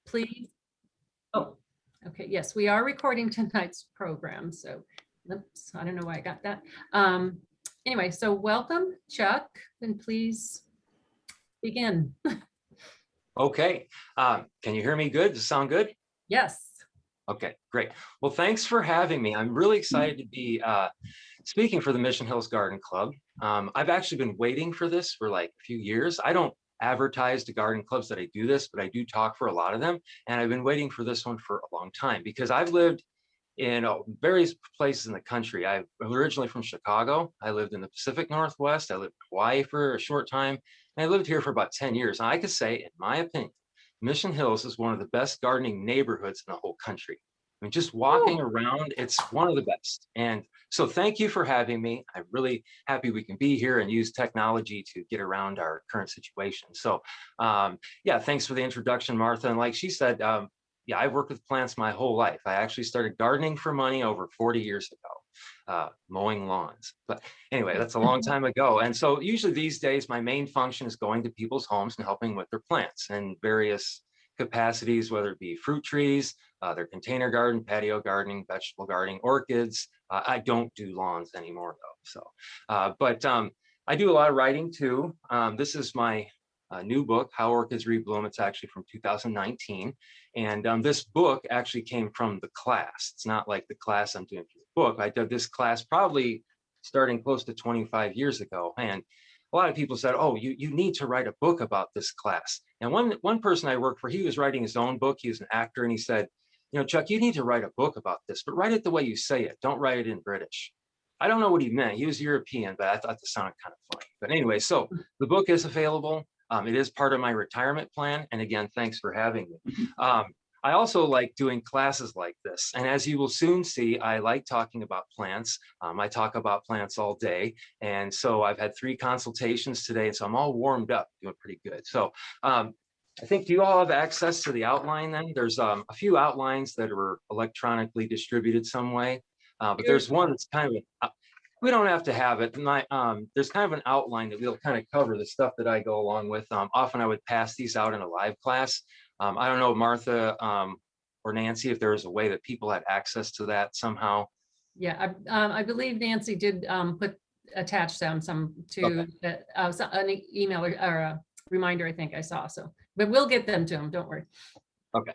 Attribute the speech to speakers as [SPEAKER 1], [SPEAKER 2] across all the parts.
[SPEAKER 1] Please. Oh, okay. Yes, we are recording tonight's program. So, oops, I don't know why I got that. Anyway, so welcome, Chuck, and please begin.
[SPEAKER 2] Okay. Can you hear me good? Does it sound good?
[SPEAKER 1] Yes.
[SPEAKER 2] Okay, great. Well, thanks for having me. I'm really excited to be speaking for the Mission Hills Garden Club. I've actually been waiting for this for like a few years. I don't advertise to garden clubs that I do this, but I do talk for a lot of them. And I've been waiting for this one for a long time because I've lived in various places in the country. I'm originally from Chicago. I lived in the Pacific Northwest. I lived in Hawaii for a short time. And I lived here for about 10 years. And I could say, in my opinion, Mission Hills is one of the best gardening neighborhoods in the whole country. I mean, just walking around, it's one of the best. And so thank you for having me. I'm really happy we can be here and use technology to get around our current situation. So yeah, thanks for the introduction, Martha. And like she said, yeah, I've worked with plants my whole life. I actually started gardening for money over 40 years ago, mowing lawns. But anyway, that's a long time ago. And so usually these days, my main function is going to people's homes and helping with their plants in various capacities, whether it be fruit trees, their container garden, patio gardening, vegetable gardening, orchids. I don't do lawns anymore though. So, but I do a lot of writing too. This is my new book, How Orchids Rebloom. It's actually from 2019. And this book actually came from the class. It's not like the class I'm doing for the book. I did this class probably starting close to 25 years ago. And a lot of people said, oh, you need to write a book about this class. And one person I worked for, he was writing his own book. He was an actor, and he said, you know, Chuck, you need to write a book about this, but write it the way you say it. Don't write it in British. I don't know what he meant. He was European, but I thought this sounded kind of funny. But anyway, so the book is available. It is part of my retirement plan. And again, thanks for having me. I also like doing classes like this. And as you will soon see, I like talking about plants. I talk about plants all day. And so I've had 3 consultations today. So I'm all warmed up, doing pretty good. So I think, do you all have access to the outline then? There's a few outlines that are electronically distributed some way. But there's one that's kind of, we don't have to have it. There's kind of an outline that will kind of cover the stuff that I go along with. Often I would pass these out in a live class. I don't know, Martha or Nancy, if there was a way that people had access to that somehow.
[SPEAKER 1] Yeah, I believe Nancy did attach them some to an email or a reminder, I think I saw. So, but we'll get them to them. Don't worry.
[SPEAKER 2] Okay.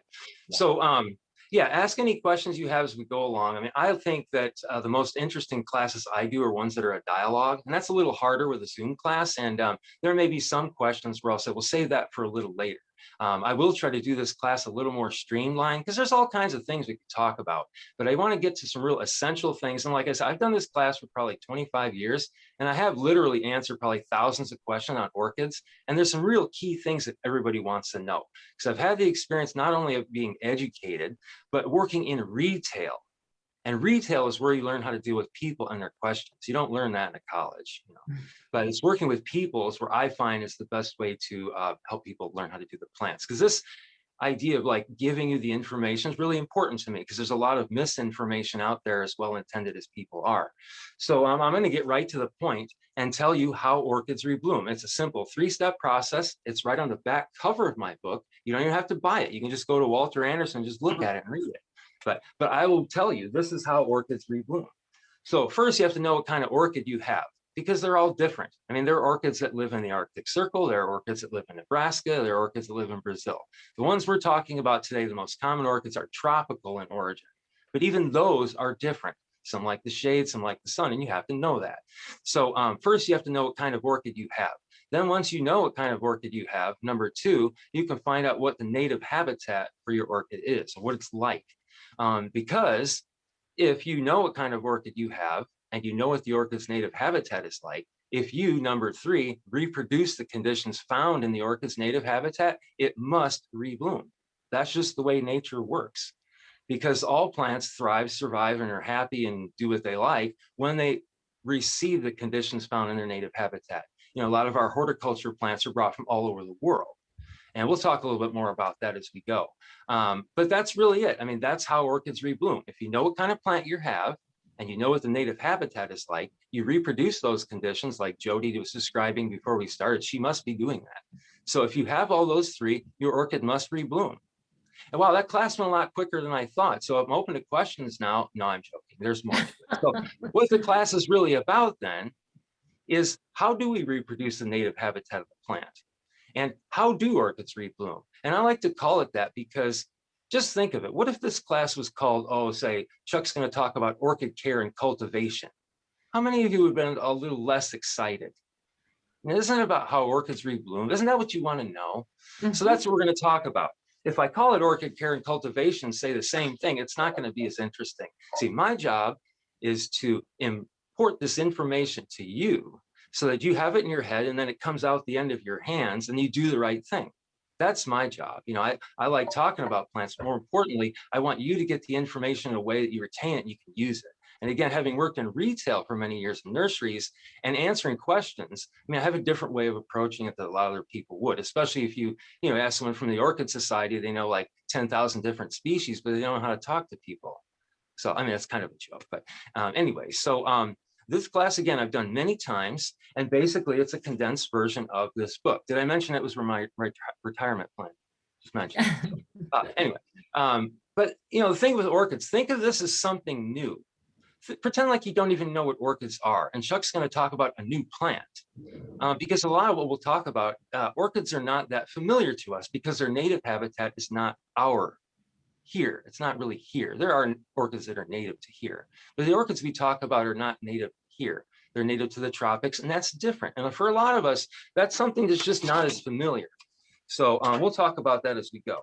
[SPEAKER 2] So yeah, ask any questions you have as we go along. I mean, I think that the most interesting classes I do are ones that are a dialogue, and that's a little harder with a Zoom class. And there may be some questions where I'll say, we'll save that for a little later. I will try to do this class a little more streamlined because there's all kinds of things we could talk about, but I want to get to some real essential things. And like I said, I've done this class for probably 25 years, and I have literally answered probably thousands of questions on orchids. And there's some real key things that everybody wants to know. Because I've had the experience not only of being educated, but working in retail. And retail is where you learn how to deal with people and their questions. You don't learn that in a college, you know. But it's working with people is where I find is the best way to help people learn how to do the plants. Because this idea of like giving you the information is really important to me because there's a lot of misinformation out there, as well intended as people are. So I'm going to get right to the point and tell you how orchids rebloom. It's a simple 3-step process. It's right on the back cover of my book. You don't even have to buy it. You can just go to Walter Andersen and just look at it and read it. But I will tell you, this is how orchids rebloom. So first you have to know what kind of orchid you have, because they're all different. I mean, there are orchids that live in the Arctic Circle, there are orchids that live in Nebraska, there are orchids that live in Brazil. The ones we're talking about today, the most common orchids, are tropical in origin, but even those are different. Some like the shade, some like the sun, and you have to know that. So first you have to know what kind of orchid you have. Then once you know what kind of orchid you have, number 2, you can find out what the native habitat for your orchid is, what it's like. Because if you know what kind of orchid you have, and you know what the orchid's native habitat is like, if you, number 3, reproduce the conditions found in the orchid's native habitat, it must rebloom. That's just the way nature works. Because all plants thrive, survive, and are happy and do what they like when they receive the conditions found in their native habitat. You know, a lot of our horticulture plants are brought from all over the world. And we'll talk a little bit more about that as we go. But that's really it. I mean, that's how orchids rebloom. If you know what kind of plant you have, and you know what the native habitat is like, you reproduce those conditions like Jody was describing before we started. She must be doing that. So if you have all those 3, your orchid must rebloom. And wow, that class went a lot quicker than I thought. So I'm open to questions now. No, I'm joking. There's more to it. So what the class is really about then is how do we reproduce the native habitat of the plant? And how do orchids rebloom? And I like to call it that because just think of it. What if this class was called, oh, say, Chuck's going to talk about orchid care and cultivation? How many of you would have been a little less excited? And isn't it about how orchids rebloom? Isn't that what you want to know? So that's what we're going to talk about. If I call it orchid care and cultivation, say the same thing, it's not going to be as interesting. See, my job is to import this information to you so that you have it in your head and then it comes out the end of your hands and you do the right thing. That's my job. You know, I like talking about plants. More importantly, I want you to get the information in a way that you retain it and you can use it. And again, having worked in retail for many years in nurseries and answering questions, I mean, I have a different way of approaching it that a lot of other people would, especially if you ask someone from the Orchid Society, they know like 10,000 different species, but they don't know how to talk to people. So, I mean, that's kind of a joke, but anyway, so this class, again, I've done many times, and basically it's a condensed version of this book. Did I mention it was my retirement plan? Just mentioned. Anyway, but the thing with orchids, think of this as something new. Pretend like you don't even know what orchids are. And Chuck's going to talk about a new plant because a lot of what we'll talk about, orchids are not that familiar to us because their native habitat is not here. It's not really here. There are orchids that are native to here, but the orchids we talk about are not native here. They're native to the tropics, and that's different. And for a lot of us, that's something that's just not as familiar. So we'll talk about that as we go.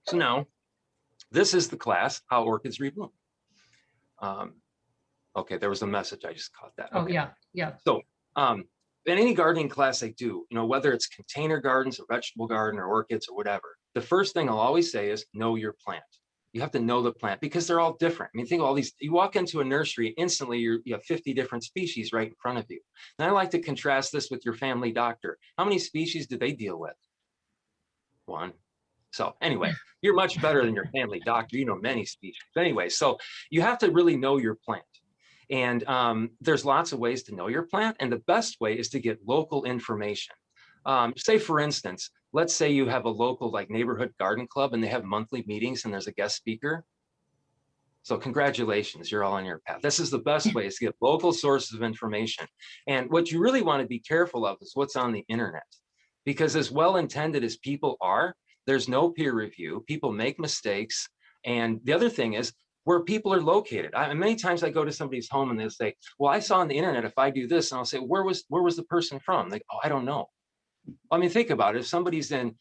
[SPEAKER 2] So now, this is the class, How Orchids Rebloom. Okay, there was a message, I just caught that. Okay.
[SPEAKER 1] Oh, yeah.
[SPEAKER 2] So in any gardening class I do, whether it's container gardens or vegetable garden or orchids or whatever, the first thing I'll always say is know your plant. You have to know the plant because they're all different. I mean, think of all these, you walk into a nursery, instantly you have 50 different species right in front of you. And I like to contrast this with your family doctor. How many species do they deal with? One. So anyway, you're much better than your family doctor. You know many species. Anyway, so you have to really know your plant. And there's lots of ways to know your plant. And the best way is to get local information. Say, for instance, let's say you have a local like neighborhood garden club and they have monthly meetings and there's a guest speaker. So congratulations, you're all on your path. This is the best way is to get local sources of information. And what you really want to be careful of is what's on the internet. Because as well-intended as people are, there's no peer review. People make mistakes. And the other thing is where people are located. Many times I go to somebody's home and they'll say, well, I saw on the internet, if I do this, and I'll say, where was the person from? Like, oh, I don't know. I mean, think about it. If somebody's in,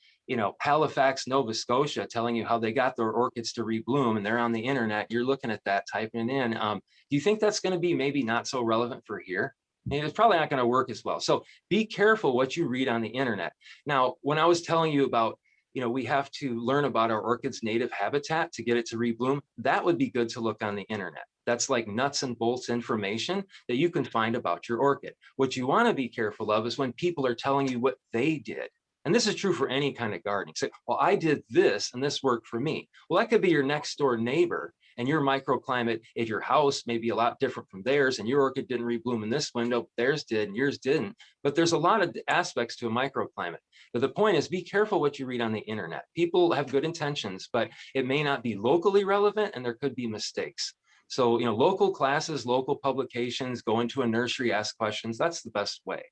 [SPEAKER 2] Halifax, Nova Scotia, telling you how they got their orchids to rebloom and they're on the internet, you're looking at that, typing it in. Do you think that's going to be maybe not so relevant for here? And it's probably not going to work as well. So be careful what you read on the internet. Now, when I was telling you about we have to learn about our orchid's native habitat to get it to rebloom, that would be good to look on the internet. That's like nuts and bolts information that you can find about your orchid. What you want to be careful of is when people are telling you what they did. And this is true for any kind of gardening. Say, well, I did this and this worked for me. Well, that could be your next door neighbor and your microclimate at your house may be a lot different from theirs, and your orchid didn't rebloom in this window, theirs did and yours didn't. But there's a lot of aspects to a microclimate. But the point is, be careful what you read on the internet. People have good intentions, but it may not be locally relevant and there could be mistakes. So, local classes, local publications, go into a nursery, ask questions. That's the best way.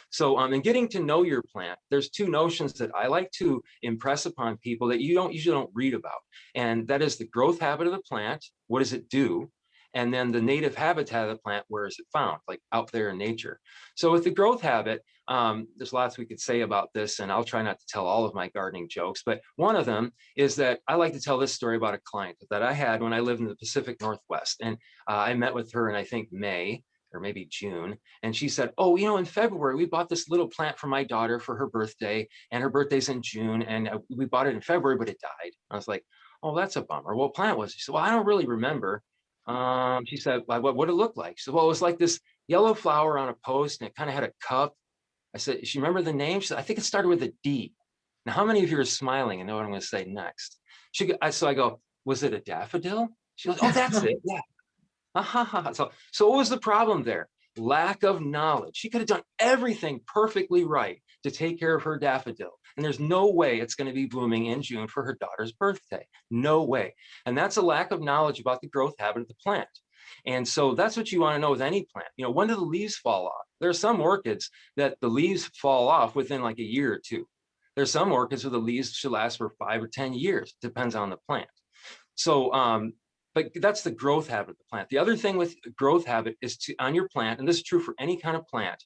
[SPEAKER 2] So in getting to know your plant, there's two notions that I like to impress upon people that you usually don't read about. And that is the growth habit of the plant. What does it do? And then the native habitat of the plant, where is it found? Like out there in nature. So with the growth habit, there's lots we could say about this, and I'll try not to tell all of my gardening jokes, but one of them is that I like to tell this story about a client that I had when I lived in the Pacific Northwest. And I met with her in, I think, May or maybe June. And she said, oh, in February, we bought this little plant for my daughter for her birthday, and her birthday's in June. And we bought it in February, but it died. I was like, oh, that's a bummer. What plant was it? She said, well, I don't really remember. She said, what did it look like? She said, well, it was like this yellow flower on a post and it kind of had a cup. I said, she remember the name? She said, I think it started with a D. Now, how many of you are smiling and know what I'm going to say next? So I go, was it a daffodil? She goes, oh, that's it. Yeah. So what was the problem there? Lack of knowledge. She could have done everything perfectly right to take care of her daffodil. And there's no way it's going to be blooming in June for her daughter's birthday. No way. And that's a lack of knowledge about the growth habit of the plant. And so that's what you want to know with any plant. You know, when do the leaves fall off? There are some orchids that the leaves fall off within like a year or two. There's some orchids where the leaves should last for 5 or 10 years, depends on the plant. So, but that's the growth habit of the plant. The other thing with growth habit is to, on your plant, and this is true for any kind of plant,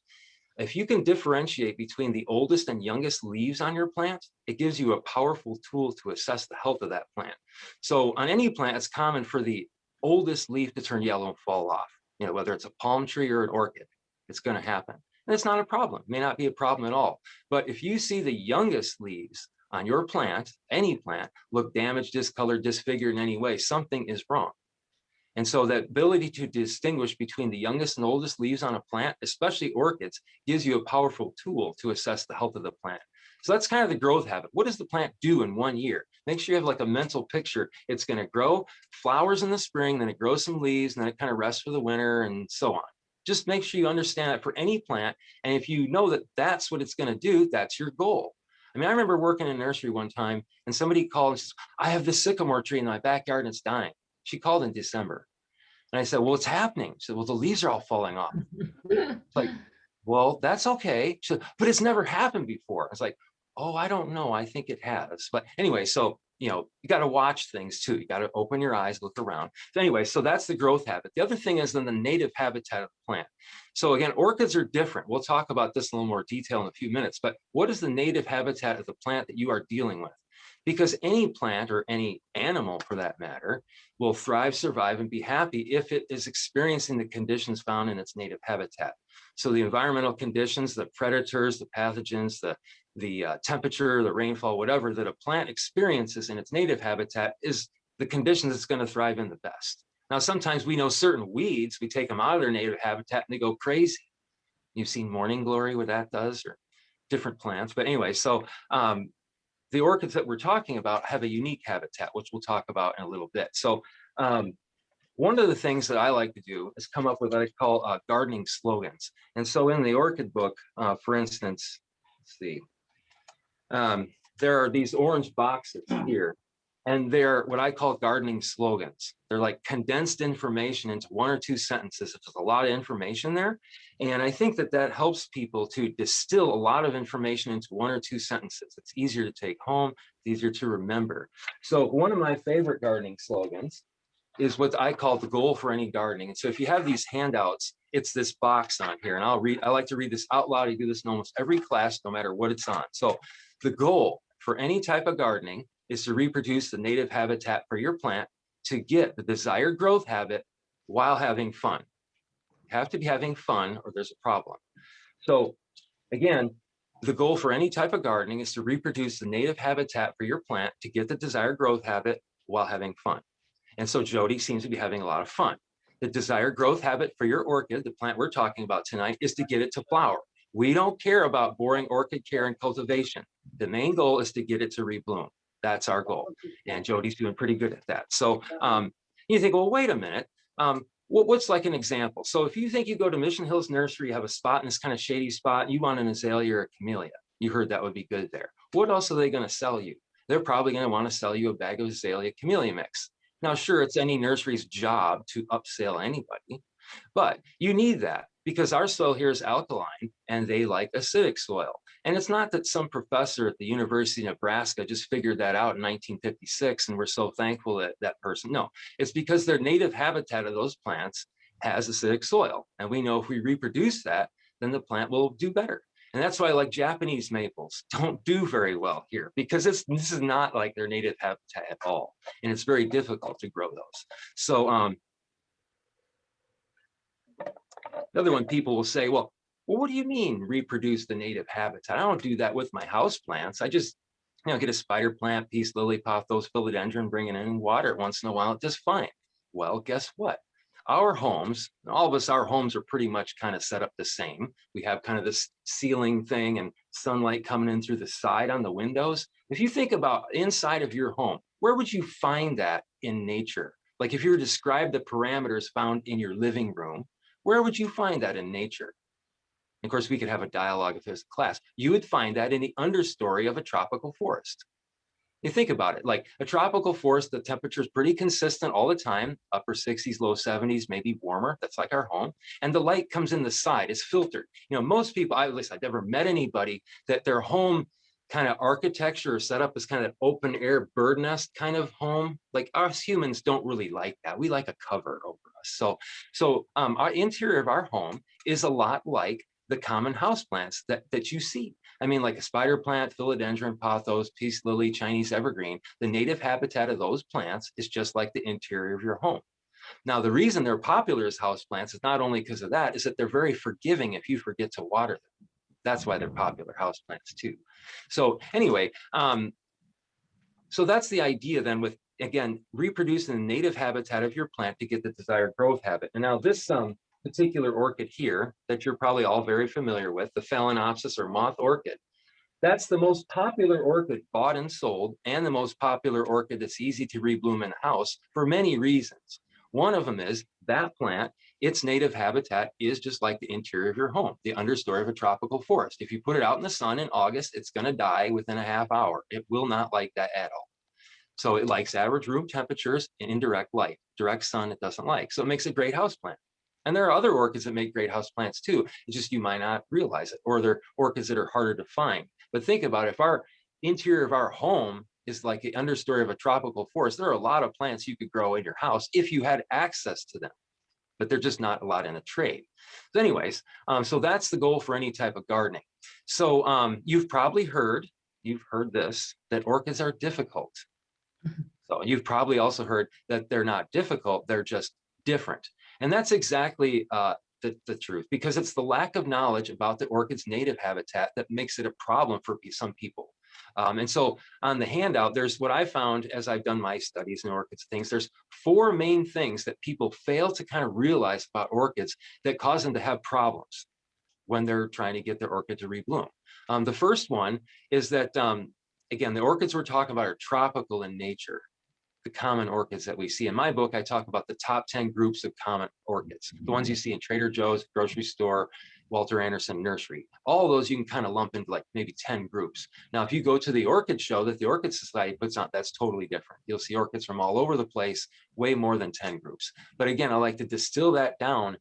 [SPEAKER 2] if you can differentiate between the oldest and youngest leaves on your plant, it gives you a powerful tool to assess the health of that plant. So on any plant, it's common for the oldest leaf to turn yellow and fall off. You know, whether it's a palm tree or an orchid, it's going to happen. And it's not a problem. It may not be a problem at all. But if you see the youngest leaves on your plant, any plant, look damaged, discolored, disfigured in any way, something is wrong. And so that ability to distinguish between the youngest and oldest leaves on a plant, especially orchids, gives you a powerful tool to assess the health of the plant. So that's kind of the growth habit. What does the plant do in 1 year? Make sure you have like a mental picture. It's going to grow flowers in the spring, then it grows some leaves, and then it kind of rests for the winter and so on. Just make sure you understand that for any plant. And if you know that that's what it's going to do, that's your goal. I mean, I remember working in a nursery one time and somebody called and says, I have this sycamore tree in my backyard and it's dying. She called in December. And I said, well, what's happening? She said, well, the leaves are all falling off. It's like, well, that's okay. She said, but it's never happened before. I was like, oh, I don't know. I think it has. But anyway, so, you know, you got to watch things too. You got to open your eyes, look around. So anyway, so that's the growth habit. The other thing is then the native habitat of the plant. So again, orchids are different. We'll talk about this in a little more detail in a few minutes, but what is the native habitat of the plant that you are dealing with? Because any plant or any animal for that matter will thrive, survive, and be happy if it is experiencing the conditions found in its native habitat. So the environmental conditions, the predators, the pathogens, the temperature, the rainfall, whatever that a plant experiences in its native habitat is the conditions it's going to thrive in the best. Now, sometimes we know certain weeds, we take them out of their native habitat and they go crazy. You've seen morning glory, what that does, or different plants. But anyway, so the orchids that we're talking about have a unique habitat, which we'll talk about in a little bit. So one of the things that I like to do is come up with what I call gardening slogans. And so in the orchid book, for instance, let's see, there are these orange boxes here, and they're what I call gardening slogans. They're like condensed information into 1 or 2 sentences. There's a lot of information there. And I think that that helps people to distill a lot of information into 1 or 2 sentences. It's easier to take home, it's easier to remember. So one of my favorite gardening slogans is what I call the goal for any gardening. And so if you have these handouts, it's this box on here. And I like to read this out loud. I do this in almost every class, no matter what it's on. So the goal for any type of gardening is to reproduce the native habitat for your plant to get the desired growth habit while having fun. You have to be having fun or there's a problem. So again, the goal for any type of gardening is to reproduce the native habitat for your plant to get the desired growth habit while having fun. And so Jody seems to be having a lot of fun. The desired growth habit for your orchid, the plant we're talking about tonight, is to get it to flower. We don't care about boring orchid care and cultivation. The main goal is to get it to rebloom. That's our goal. And Jody's doing pretty good at that. So you think, well, wait a minute. What's like an example? So if you think you go to Mission Hills Nursery, you have a spot in this kind of shady spot, you want an azalea or a camellia. You heard that would be good there. What else are they going to sell you? They're probably going to want to sell you a bag of azalea camellia mix. Now, sure, it's any nursery's job to upsell anybody, but you need that because our soil here is alkaline and they like acidic soil. And it's not that some professor at the University of Nebraska just figured that out in 1956 and we're so thankful that that person. No, it's because their native habitat of those plants has acidic soil. And we know if we reproduce that, then the plant will do better. And that's why like Japanese maples don't do very well here because this is not like their native habitat at all. And it's very difficult to grow those. So the other one, people will say, well, what do you mean reproduce the native habitat? I don't do that with my house plants. I just, get a spider plant, peace lily, pothos, philodendron, bring it in and water it once in a while. It's just fine. Well, guess what? Our homes, all of us, our homes are pretty much kind of set up the same. We have kind of this ceiling thing and sunlight coming in through the side on the windows. If you think about inside of your home, where would you find that in nature? Like if you were to describe the parameters found in your living room, where would you find that in nature? Of course, we could have a dialogue if there's a class. You would find that in the understory of a tropical forest. You think about it, like a tropical forest, the temperature is pretty consistent all the time, upper 60s, low 70s, maybe warmer. That's like our home. And the light comes in the side, it's filtered. You know, most people, at least I've never met anybody that their home kind of architecture or setup is kind of open air bird nest kind of home. Like us humans don't really like that. We like a cover over us. So our interior of our home is a lot like the common houseplants that you see. I mean, like a spider plant, philodendron, pothos, peace lily, Chinese evergreen, the native habitat of those plants is just like the interior of your home. Now, the reason they're popular as houseplants is not only because of that, is that they're very forgiving if you forget to water them. That's why they're popular houseplants too. So anyway, so that's the idea then with, again, reproducing the native habitat of your plant to get the desired growth habit. And now this particular orchid here that you're probably all very familiar with, the Phalaenopsis or moth orchid, that's the most popular orchid bought and sold, and the most popular orchid that's easy to rebloom in a house for many reasons. One of them is that plant, its native habitat is just like the interior of your home, the understory of a tropical forest. If you put it out in the sun in August, it's going to die within a half hour. It will not like that at all. So it likes average room temperatures and indirect light. Direct sun it doesn't like. So it makes a great houseplant. And there are other orchids that make great houseplants too. It's just you might not realize it, or they're orchids that are harder to find. But think about it, if our interior of our home is like the understory of a tropical forest, there are a lot of plants you could grow in your house if you had access to them, but they're just not a lot in a trade. So anyways, so that's the goal for any type of gardening. So you've probably heard this, that orchids are difficult. So you've probably also heard that they're not difficult, they're just different. And that's exactly the truth, because it's the lack of knowledge about the orchid's native habitat that makes it a problem for some people. And so on the handout, there's what I found as I've done my studies in orchids things, there's 4 main things that people fail to kind of realize about orchids that cause them to have problems when they're trying to get their orchid to rebloom. The first one is that, again, the orchids we're talking about are tropical in nature. The common orchids that we see. In my book, I talk about the top 10 groups of common orchids, the ones you see in Trader Joe's, grocery store, Walter Andersen Nursery. All of those you can kind of lump into like maybe 10 groups. Now, if you go to the orchid show that the Orchid Society puts on, that's totally different. You'll see orchids from all over the place, way more than 10 groups. But again, I like to distill that down.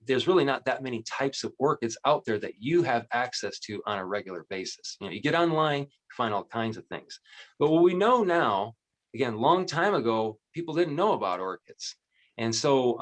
[SPEAKER 2] There's really not that many types of orchids out there that you have access to on a regular basis. You know, you get online, you find all kinds of things. But what we know now, again, long time ago, people didn't know about orchids. And so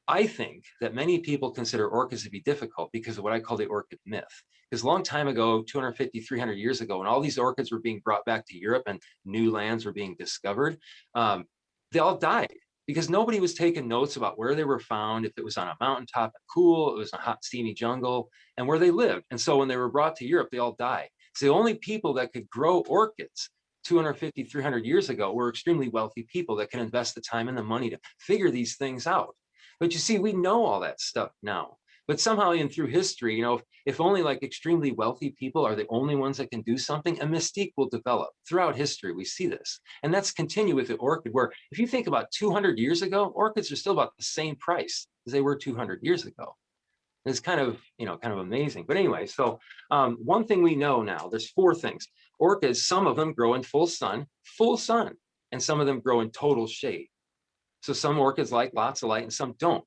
[SPEAKER 2] I think that many people consider orchids to be difficult because of what I call the orchid myth. Because a long time ago, 250, 300 years ago, when all these orchids were being brought back to Europe and new lands were being discovered, they all died because nobody was taking notes about where they were found, if it was on a mountaintop and cool, it was a hot, steamy jungle, and where they lived. And so when they were brought to Europe, they all died. So the only people that could grow orchids 250, 300 years ago were extremely wealthy people that can invest the time and the money to figure these things out. But you see, we know all that stuff now. But somehow in through history, you know, if only like extremely wealthy people are the only ones that can do something, a mystique will develop. Throughout history, we see this. And that's continue with the orchid, where if you think about 200 years ago, orchids are still about the same price as they were 200 years ago. It's kind of, you know, kind of amazing. But anyway, so one thing we know now, there's 4 things. Orchids, some of them grow in full sun, and some of them grow in total shade. So some orchids like lots of light and some don't.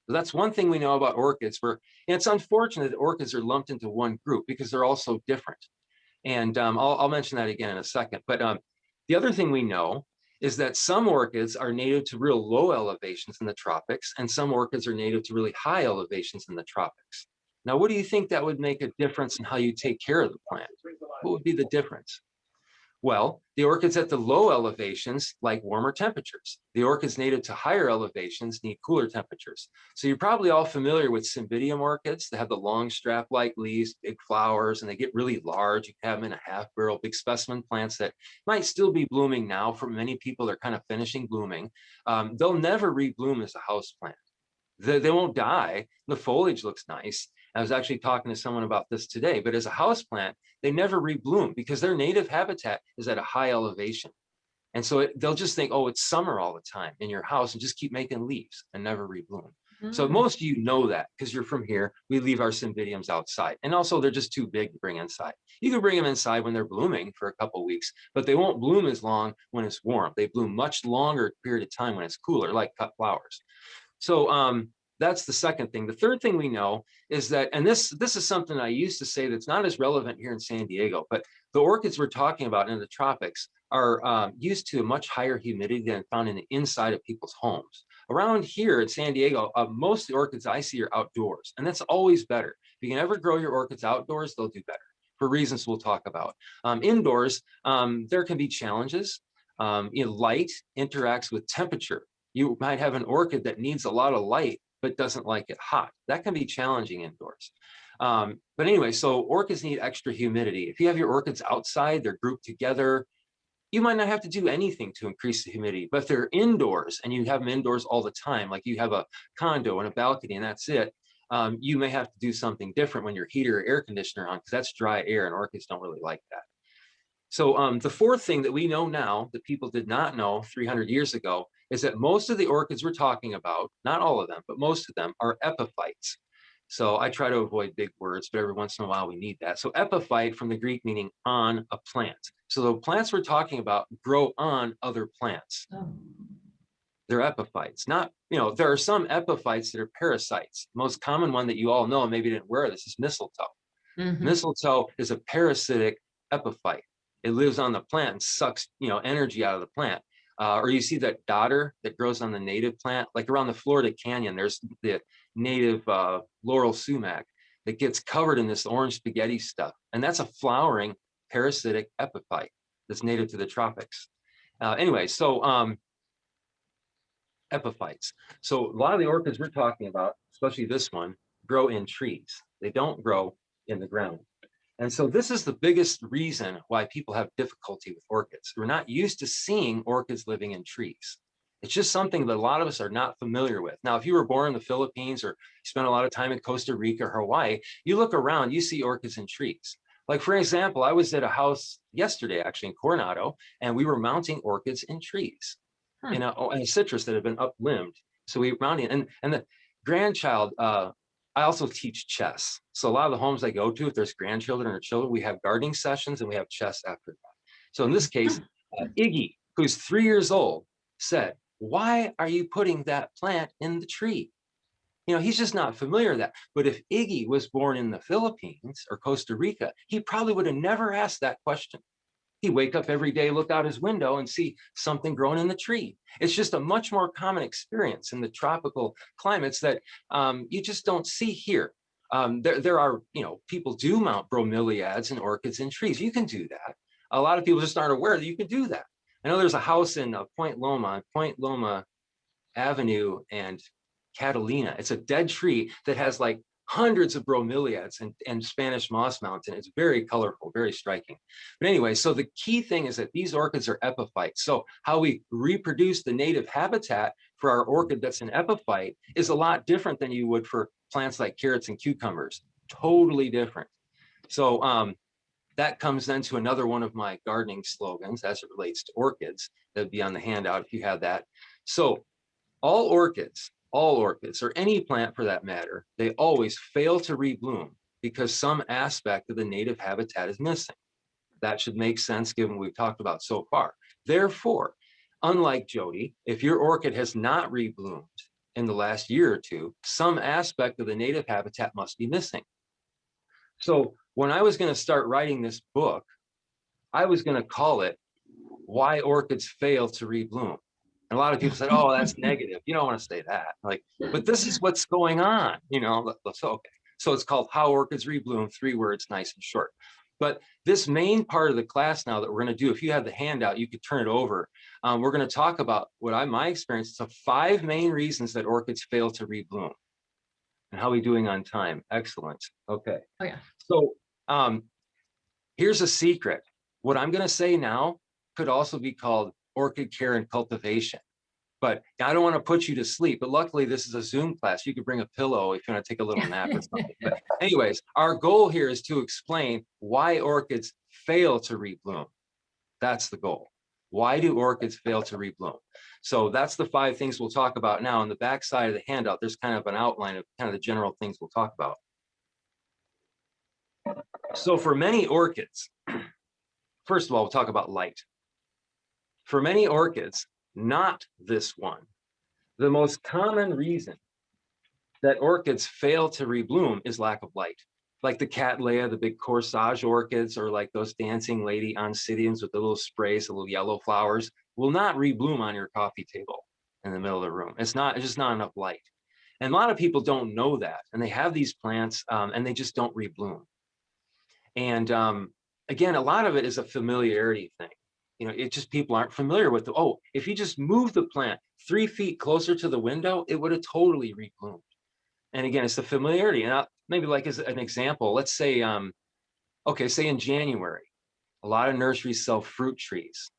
[SPEAKER 2] So that's one thing we know about orchids, where, and it's unfortunate that orchids are lumped into one group because they're all so different. And I'll mention that again in a second. But the other thing we know is that some orchids are native to real low elevations in the tropics, and some orchids are native to really high elevations in the tropics. Now, what do you think that would make a difference in how you take care of the plant? What would be the difference? Well, the orchids at the low elevations like warmer temperatures. The orchids native to higher elevations need cooler temperatures. So you're probably all familiar with cymbidium orchids that have the long strap-like leaves, big flowers, and they get really large. You can have them in a half barrel, big specimen plants that might still be blooming now. For many people, they're kind of finishing blooming. They'll never rebloom as a house plant. They won't die. The foliage looks nice. I was actually talking to someone about this today, but as a houseplant, they never rebloom because their native habitat is at a high elevation. And so they'll just think, oh, it's summer all the time in your house and just keep making leaves and never rebloom. So most of you know that because you're from here. We leave our cymbidiums outside. And also they're just too big to bring inside. You can bring them inside when they're blooming for a couple of weeks, but they won't bloom as long when it's warm. They bloom much longer period of time when it's cooler, like cut flowers. So that's the second thing. The third thing we know is that, and this is something I used to say that's not as relevant here in San Diego, but the orchids we're talking about in the tropics are used to a much higher humidity than found in the inside of people's homes. Around here in San Diego, most of the orchids I see are outdoors, and that's always better. If you can ever grow your orchids outdoors, they'll do better for reasons we'll talk about. Indoors, there can be challenges. Light interacts with temperature. You might have an orchid that needs a lot of light, but doesn't like it hot. That can be challenging indoors. But anyway, so orchids need extra humidity. If you have your orchids outside, they're grouped together, you might not have to do anything to increase the humidity. But if they're indoors and you have them indoors all the time, like you have a condo and a balcony and that's it, you may have to do something different when your heater or air conditioner on, because that's dry air and orchids don't really like that. So the fourth thing that we know now that people did not know 300 years ago is that most of the orchids we're talking about, not all of them, but most of them are epiphytes. So I try to avoid big words, but every once in a while we need that. So epiphyte from the Greek meaning on a plant. So the plants we're talking about grow on other plants.
[SPEAKER 1] Oh.
[SPEAKER 2] They're epiphytes. Not, there are some epiphytes that are parasites. The most common one that you all know, maybe didn't wear this, is mistletoe. Mistletoe is a parasitic epiphyte. It lives on the plant and sucks, energy out of the plant. Or you see that dodder that grows on the native plant, like around the Florida Canyon, there's the native laurel sumac that gets covered in this orange spaghetti stuff. And that's a flowering parasitic epiphyte that's native to the tropics. Anyway, so epiphytes. So a lot of the orchids we're talking about, especially this one, grow in trees. They don't grow in the ground. And so this is the biggest reason why people have difficulty with orchids. We're not used to seeing orchids living in trees. It's just something that a lot of us are not familiar with. Now, if you were born in the Philippines or spent a lot of time in Costa Rica or Hawaii, you look around, you see orchids in trees. Like, for example, I was at a house yesterday, actually in Coronado, and we were mounting orchids in trees, in a citrus that had been uplimbed. So we were mounting, and the grandchild, I also teach chess. So a lot of the homes I go to, if there's grandchildren or children, we have gardening sessions and we have chess after that. So in this case, Iggy, who's 3 years old, said, "Why are you putting that plant in the tree?" He's just not familiar with that. But if Iggy was born in the Philippines or Costa Rica, he probably would have never asked that question. He'd wake up every day, look out his window and see something growing in the tree. It's just a much more common experience in the tropical climates that you just don't see here. There are, people do mount bromeliads and orchids in trees. You can do that. A lot of people just aren't aware that you can do that. I know there's a house in Point Loma Avenue and Catalina. It's a dead tree that has like hundreds of bromeliads and Spanish moss mountain. It's very colorful, very striking. But anyway, so the key thing is that these orchids are epiphytes. So how we reproduce the native habitat for our orchid that's an epiphyte is a lot different than you would for plants like carrots and cucumbers. Totally different. So that comes then to another one of my gardening slogans as it relates to orchids. That'd be on the handout if you have that. So all orchids, or any plant for that matter, they always fail to rebloom because some aspect of the native habitat is missing. That should make sense given what we've talked about so far. Therefore, unlike Jody, if your orchid has not rebloomed in the last year or two, some aspect of the native habitat must be missing. So when I was going to start writing this book, I was going to call it "Why Orchids Fail to Rebloom." And a lot of people said, "Oh, that's negative. You don't want to say that." But this is what's going on, So, okay. So it's called "How Orchids Rebloom," 3 words, nice and short. But this main part of the class now that we're going to do, if you have the handout, you could turn it over. We're going to talk about my experience of 5 main reasons that orchids fail to rebloom. And how are we doing on time? Excellent. Okay.
[SPEAKER 1] Oh, yeah.
[SPEAKER 2] So here's a secret. What I'm going to say now could also be called orchid care and cultivation. But I don't want to put you to sleep, but luckily this is a Zoom class. You could bring a pillow if you want to take a little nap or something. But anyways, our goal here is to explain why orchids fail to rebloom. That's the goal. Why do orchids fail to rebloom? So that's the 5 things we'll talk about now. On the back side of the handout, there's kind of an outline of kind of the general things we'll talk about. So for many orchids, first of all, we'll talk about light. For many orchids, not this one, the most common reason that orchids fail to rebloom is lack of light. Like the Cattleya, the big corsage orchids, or like those dancing lady oncidiums with the little sprays, the little yellow flowers, will not rebloom on your coffee table in the middle of the room. It's just not enough light. And a lot of people don't know that. And they have these plants and they just don't rebloom. And again, a lot of it is a familiarity thing. You know, it just people aren't familiar with oh, if you just move the plant 3 feet closer to the window, it would have totally rebloomed. And again, it's the familiarity. And maybe like as an example, let's say, okay, say in January, a lot of nurseries sell fruit trees.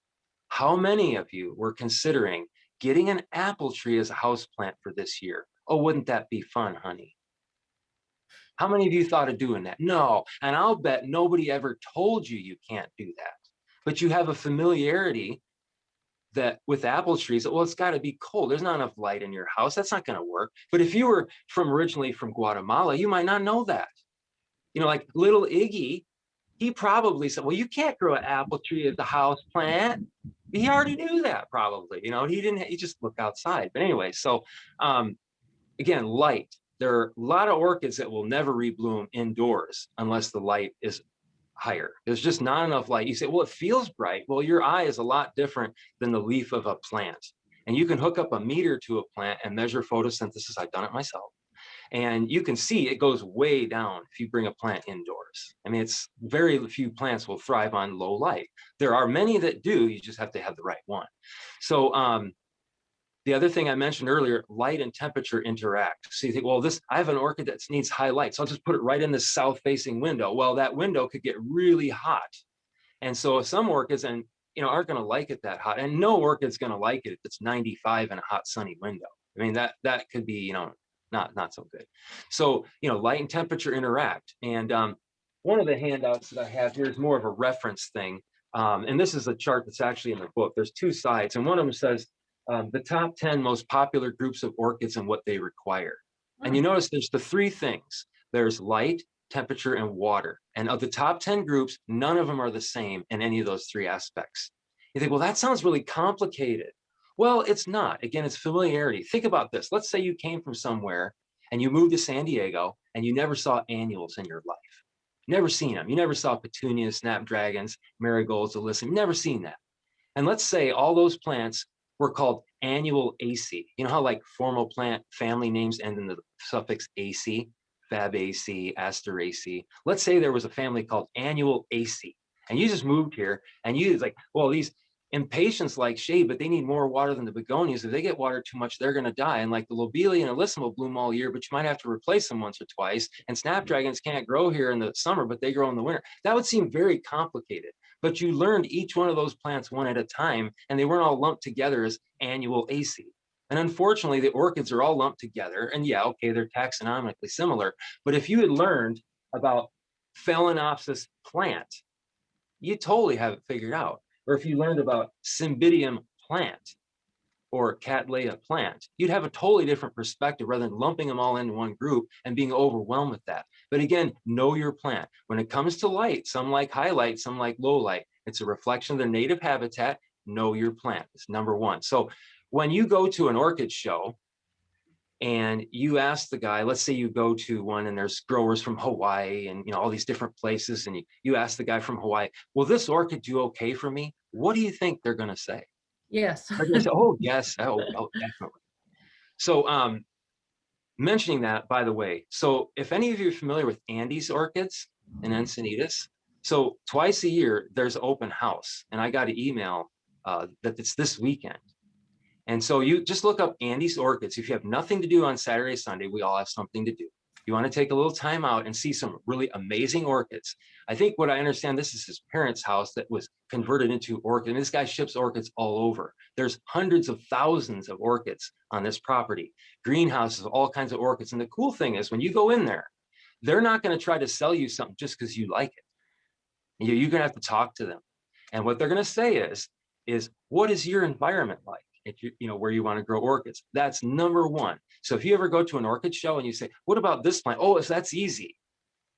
[SPEAKER 2] How many of you were considering getting an apple tree as a house plant for this year? Oh, wouldn't that be fun, honey? How many of you thought of doing that? No, and I'll bet nobody ever told you you can't do that. But you have a familiarity that with apple trees, well, it's got to be cold. There's not enough light in your house. That's not going to work. But if you were originally from Guatemala, you might not know that. You know, like little Iggy, he probably said, well, you can't grow an apple tree as a house plant. He already knew that probably, you know, he just looked outside. But anyway, so again, light. There are a lot of orchids that will never rebloom indoors unless the light is higher. There's just not enough light. You say, well, it feels bright. Well, your eye is a lot different than the leaf of a plant. And you can hook up a meter to a plant and measure photosynthesis. I've done it myself. And you can see it goes way down if you bring a plant indoors. I mean, it's very few plants will thrive on low light. There are many that do, you just have to have the right one. So the other thing I mentioned earlier, light and temperature interact. So you think, well, I have an orchid that needs high light, so I'll just put it right in the south-facing window. Well, that window could get really hot. And so some orchids aren't going to like it that hot. And no orchid's going to like it if it's 95 in a hot, sunny window. I mean, that could be, not so good. So, light and temperature interact. And one of the handouts that I have here is more of a reference thing. And this is a chart that's actually in the book. There's 2 sides, and one of them says, the top 10 most popular groups of orchids and what they require. And you notice there's the 3 things. There's light, temperature, and water. And of the top 10 groups, none of them are the same in any of those 3 aspects. You think, well, that sounds really complicated. Well, it's not. Again, it's familiarity. Think about this. Let's say you came from somewhere and you moved to San Diego and you never saw annuals in your life. Never seen them. You never saw petunias, snapdragons, marigolds, alyssum. Never seen that. And let's say all those plants were called annual AC. You know how like formal plant family names end in the suffix AC, Fabaceae, Asteraceae. Let's say there was a family called annual AC, and you just moved here, and you like, well, these impatiens like shade, but they need more water than the begonias. If they get watered too much, they're going to die. And like the lobelia and alyssum will bloom all year, but you might have to replace them once or twice. And snapdragons can't grow here in the summer, but they grow in the winter. That would seem very complicated. But you learned each one of those plants one at a time, and they weren't all lumped together as annual AC. And unfortunately, the orchids are all lumped together. And yeah, okay, they're taxonomically similar. But if you had learned about Phalaenopsis plant, you totally have it figured out. Or if you learned about Cymbidium plant or Cattleya plant, you'd have a totally different perspective rather than lumping them all into one group and being overwhelmed with that. But again, know your plant. When it comes to light, some like high light, some like low light. It's a reflection of their native habitat. Know your plant. It's number 1. So when you go to an orchid show and you ask the guy, let's say you go to one and there's growers from Hawaii and all these different places, and you ask the guy from Hawaii, will this orchid do okay for me? What do you think they're going to say?
[SPEAKER 1] Yes.
[SPEAKER 2] They're going to say, oh, yes. Oh, definitely. So mentioning that, by the way, so if any of you are familiar with Andes orchids and Encinitas, so twice a year there's open house, and I got an email that it's this weekend. And so you just look up Andes orchids. If you have nothing to do on Saturday, Sunday, we all have something to do. You want to take a little time out and see some really amazing orchids. I think what I understand, this is his parents' house that was converted into orchid. And this guy ships orchids all over. There's hundreds of thousands of orchids on this property. Greenhouses, all kinds of orchids. And the cool thing is when you go in there, they're not going to try to sell you something just because you like it. You're going to have to talk to them. And what they're going to say is, is what is your environment like? If you know, where you want to grow orchids. That's number one. So if you ever go to an orchid show and you say, what about this plant? Oh, that's easy.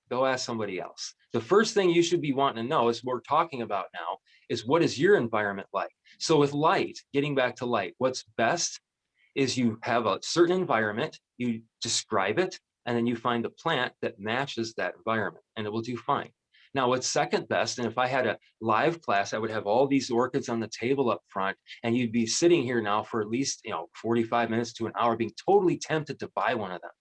[SPEAKER 2] Go ask somebody else. The first thing you should be wanting to know is what we're talking about now is what is your environment like? So with light, getting back to light, what's best is you have a certain environment, you describe it, and then you find a plant that matches that environment and it will do fine. Now, what's second best, and if I had a live class, I would have all these orchids on the table up front, and you'd be sitting here now for at least 45 minutes to an hour being totally tempted to buy one of them.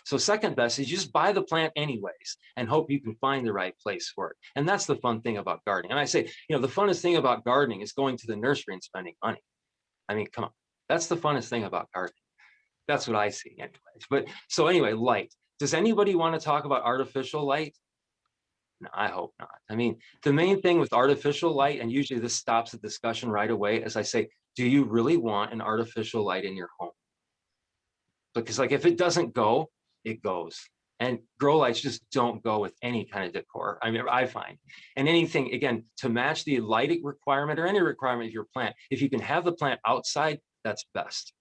[SPEAKER 2] So second best is you just buy the plant anyways and hope you can find the right place for it. And that's the fun thing about gardening. And I say, the funnest thing about gardening is going to the nursery and spending money. I mean, come on, that's the funnest thing about gardening. That's what I see anyways. But so anyway, light. Does anybody want to talk about artificial light? No, I hope not. I mean, the main thing with artificial light, and usually this stops the discussion right away, as I say, do you really want an artificial light in your home? Because like if it doesn't go, it goes. And grow lights just don't go with any kind of decor. I mean, I find. And anything, again, to match the lighting requirement or any requirement of your plant, if you can have the plant outside, that's best.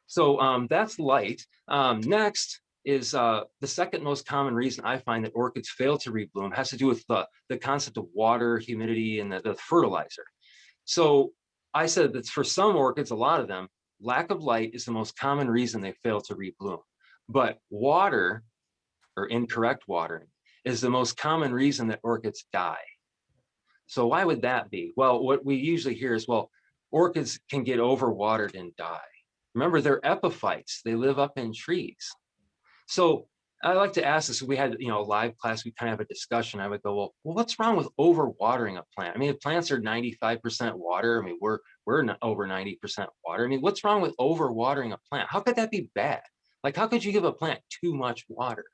[SPEAKER 2] So that's light. Next is the second most common reason I find that orchids fail to rebloom has to do with the concept of water, humidity, and the fertilizer. So I said that for some orchids, a lot of them, lack of light is the most common reason they fail to rebloom. But water, or incorrect watering, is the most common reason that orchids die. So why would that be? Well, what we usually hear is, well, orchids can get overwatered and die. Remember, they're epiphytes. They live up in trees. So I like to ask this. We had, a live class, we kind of have a discussion. I would go, well, what's wrong with overwatering a plant? I mean, if plants are 95% water, I mean, we're not over 90% water. I mean, what's wrong with overwatering a plant? How could that be bad? Like, how could you give a plant too much water?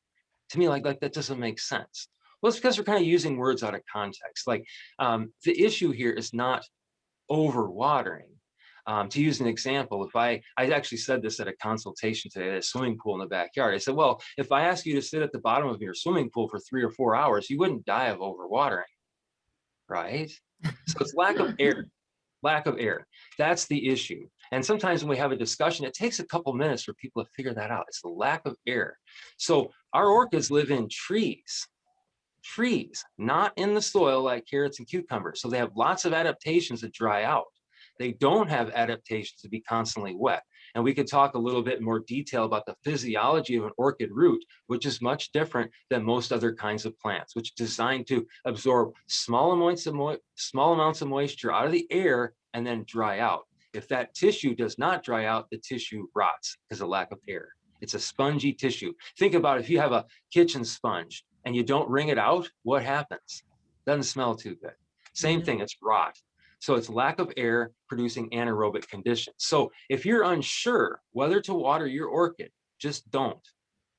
[SPEAKER 2] To me, like that doesn't make sense. Well, it's because we're kind of using words out of context. Like the issue here is not overwatering. To use an example, if I actually said this at a consultation today at a swimming pool in the backyard. I said, well, if I ask you to sit at the bottom of your swimming pool for 3 or 4 hours, you wouldn't die of overwatering, right? So it's lack of air. Lack of air. That's the issue. And sometimes when we have a discussion, it takes a couple minutes for people to figure that out. It's the lack of air. So our orchids live in trees, not in the soil like carrots and cucumbers. So they have lots of adaptations that dry out. They don't have adaptations to be constantly wet. And we could talk a little bit more detail about the physiology of an orchid root, which is much different than most other kinds of plants, which is designed to absorb small amounts of moisture out of the air and then dry out. If that tissue does not dry out, the tissue rots because of lack of air. It's a spongy tissue. Think about if you have a kitchen sponge and you don't wring it out, what happens? Doesn't smell too good. Same thing, it's rot. So it's lack of air producing anaerobic conditions. So if you're unsure whether to water your orchid, just don't.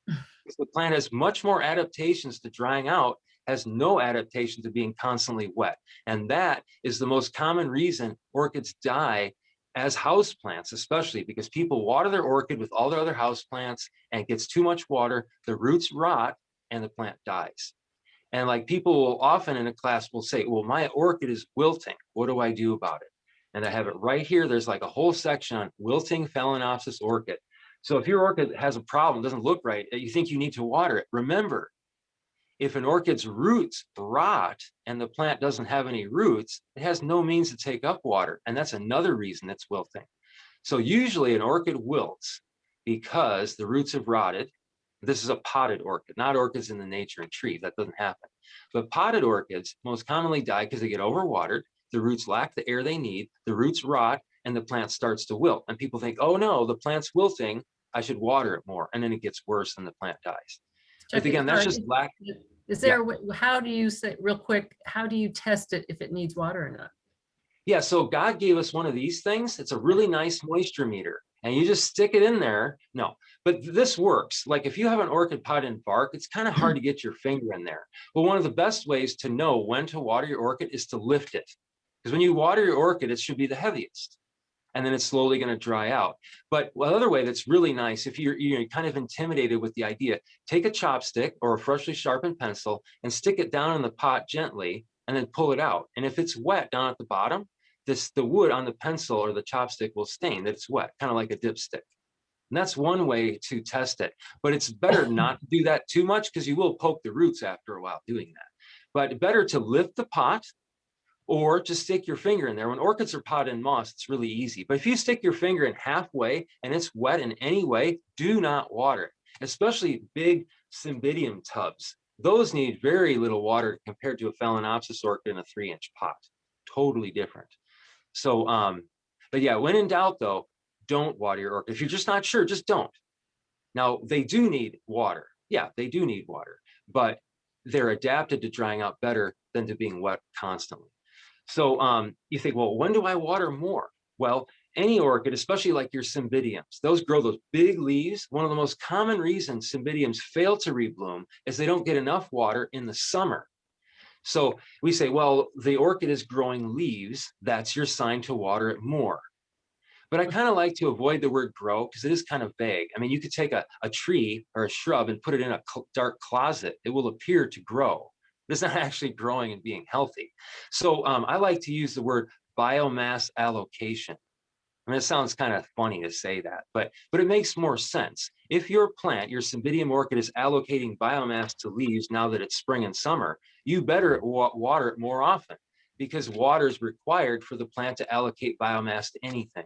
[SPEAKER 2] Because the plant has much more adaptations to drying out, has no adaptation to being constantly wet. And that is the most common reason orchids die as houseplants, especially because people water their orchid with all their other houseplants and it gets too much water, the roots rot and the plant dies. And like people will often in a class will say, well, my orchid is wilting. What do I do about it? And I have it right here. There's like a whole section on wilting Phalaenopsis orchid. So if your orchid has a problem, doesn't look right, you think you need to water it, remember, if an orchid's roots rot and the plant doesn't have any roots, it has no means to take up water. And that's another reason it's wilting. So usually an orchid wilts because the roots have rotted. This is a potted orchid, not orchids in the nature and trees. That doesn't happen. But potted orchids most commonly die because they get overwatered. The roots lack the air they need. The roots rot and the plant starts to wilt. And people think, oh no, the plant's wilting. I should water it more. And then it gets worse and the plant dies. But again, that's just lack.
[SPEAKER 1] Is there, how do you say, real quick, how do you test it if it needs water or not?
[SPEAKER 2] Yeah, so God gave us one of these things. It's a really nice moisture meter. And you just stick it in there. No, but this works. Like if you have an orchid pot in bark, it's kind of hard to get your finger in there. But one of the best ways to know when to water your orchid is to lift it. Because when you water your orchid, it should be the heaviest. And then it's slowly going to dry out. But another way that's really nice, if you're kind of intimidated with the idea, take a chopstick or a freshly sharpened pencil and stick it down in the pot gently and then pull it out. And if it's wet down at the bottom, the wood on the pencil or the chopstick will stain, that it's wet, kind of like a dipstick. And that's one way to test it, but it's better not to do that too much because you will poke the roots after a while doing that. But better to lift the pot or just stick your finger in there. When orchids are potted in moss, it's really easy. But if you stick your finger in halfway and it's wet in any way, do not water it, especially big cymbidium tubs. Those need very little water compared to a Phalaenopsis orchid in a 3-inch pot. Totally different. So, but yeah, when in doubt though, don't water your orchid. If you're just not sure, just don't. Now, they do need water. Yeah, they do need water, but they're adapted to drying out better than to being wet constantly. So you think, well, when do I water more? Well, any orchid, especially like your cymbidiums, those grow those big leaves. One of the most common reasons cymbidiums fail to rebloom is they don't get enough water in the summer. So we say, well, the orchid is growing leaves. That's your sign to water it more. But I kind of like to avoid the word grow because it is kind of vague. I mean, you could take a tree or a shrub and put it in a dark closet. It will appear to grow. It's not actually growing and being healthy. So I like to use the word biomass allocation. I mean, it sounds kind of funny to say that, but it makes more sense. If your plant, your cymbidium orchid, is allocating biomass to leaves now that it's spring and summer, you better water it more often because water is required for the plant to allocate biomass to anything.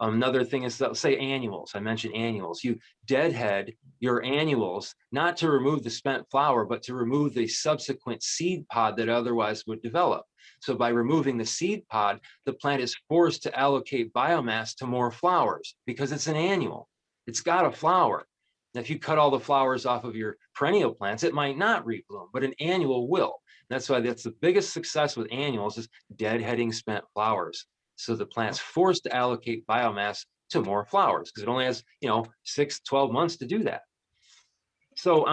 [SPEAKER 2] Another thing is, say, annuals. I mentioned annuals. You deadhead your annuals, not to remove the spent flower, but to remove the subsequent seed pod that otherwise would develop. So by removing the seed pod, the plant is forced to allocate biomass to more flowers because it's an annual. It's got a flower. Now, if you cut all the flowers off of your perennial plants, it might not rebloom, but an annual will. That's why that's the biggest success with annuals is deadheading spent flowers. So the plant's forced to allocate biomass to more flowers because it only has, 6, 12 months to do that. So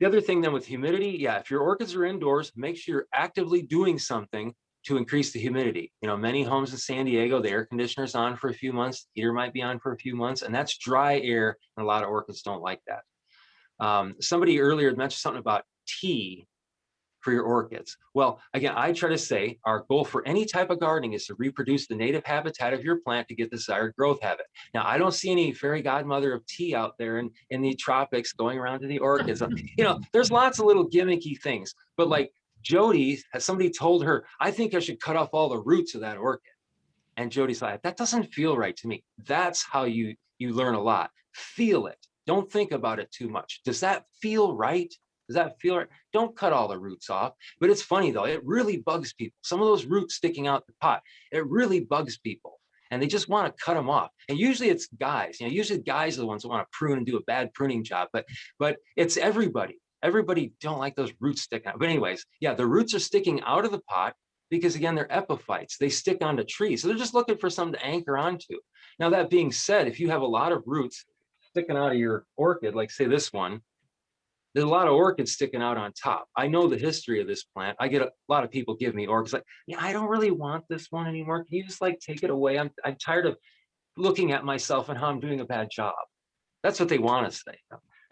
[SPEAKER 2] the other thing then with humidity, yeah, if your orchids are indoors, make sure you're actively doing something to increase the humidity. Many homes in San Diego, the air conditioner's on for a few months, the heater might be on for a few months, and that's dry air, and a lot of orchids don't like that. Somebody earlier mentioned something about tea for your orchids. Well, again, I try to say our goal for any type of gardening is to reproduce the native habitat of your plant to get the desired growth habit. Now, I don't see any fairy godmother of tea out there in the tropics going around to the orchids. There's lots of little gimmicky things, but like Jody, has somebody told her, I think I should cut off all the roots of that orchid. And Jody's like, that doesn't feel right to me. That's how you learn a lot. Feel it. Don't think about it too much. Does that feel right? Does that feel right? Don't cut all the roots off. But it's funny though, it really bugs people. Some of those roots sticking out the pot, it really bugs people. And they just want to cut them off. And usually it's guys, usually guys are the ones that want to prune and do a bad pruning job, but it's everybody. Everybody don't like those roots sticking out. But anyways, yeah, the roots are sticking out of the pot because again, they're epiphytes. They stick onto trees. So they're just looking for something to anchor onto. Now that being said, if you have a lot of roots sticking out of your orchid, like say this one, there's a lot of orchids sticking out on top. I know the history of this plant. I get a lot of people give me orchids like, yeah, I don't really want this one anymore. Can you just take it away? I'm tired of looking at myself and how I'm doing a bad job. That's what they want to say.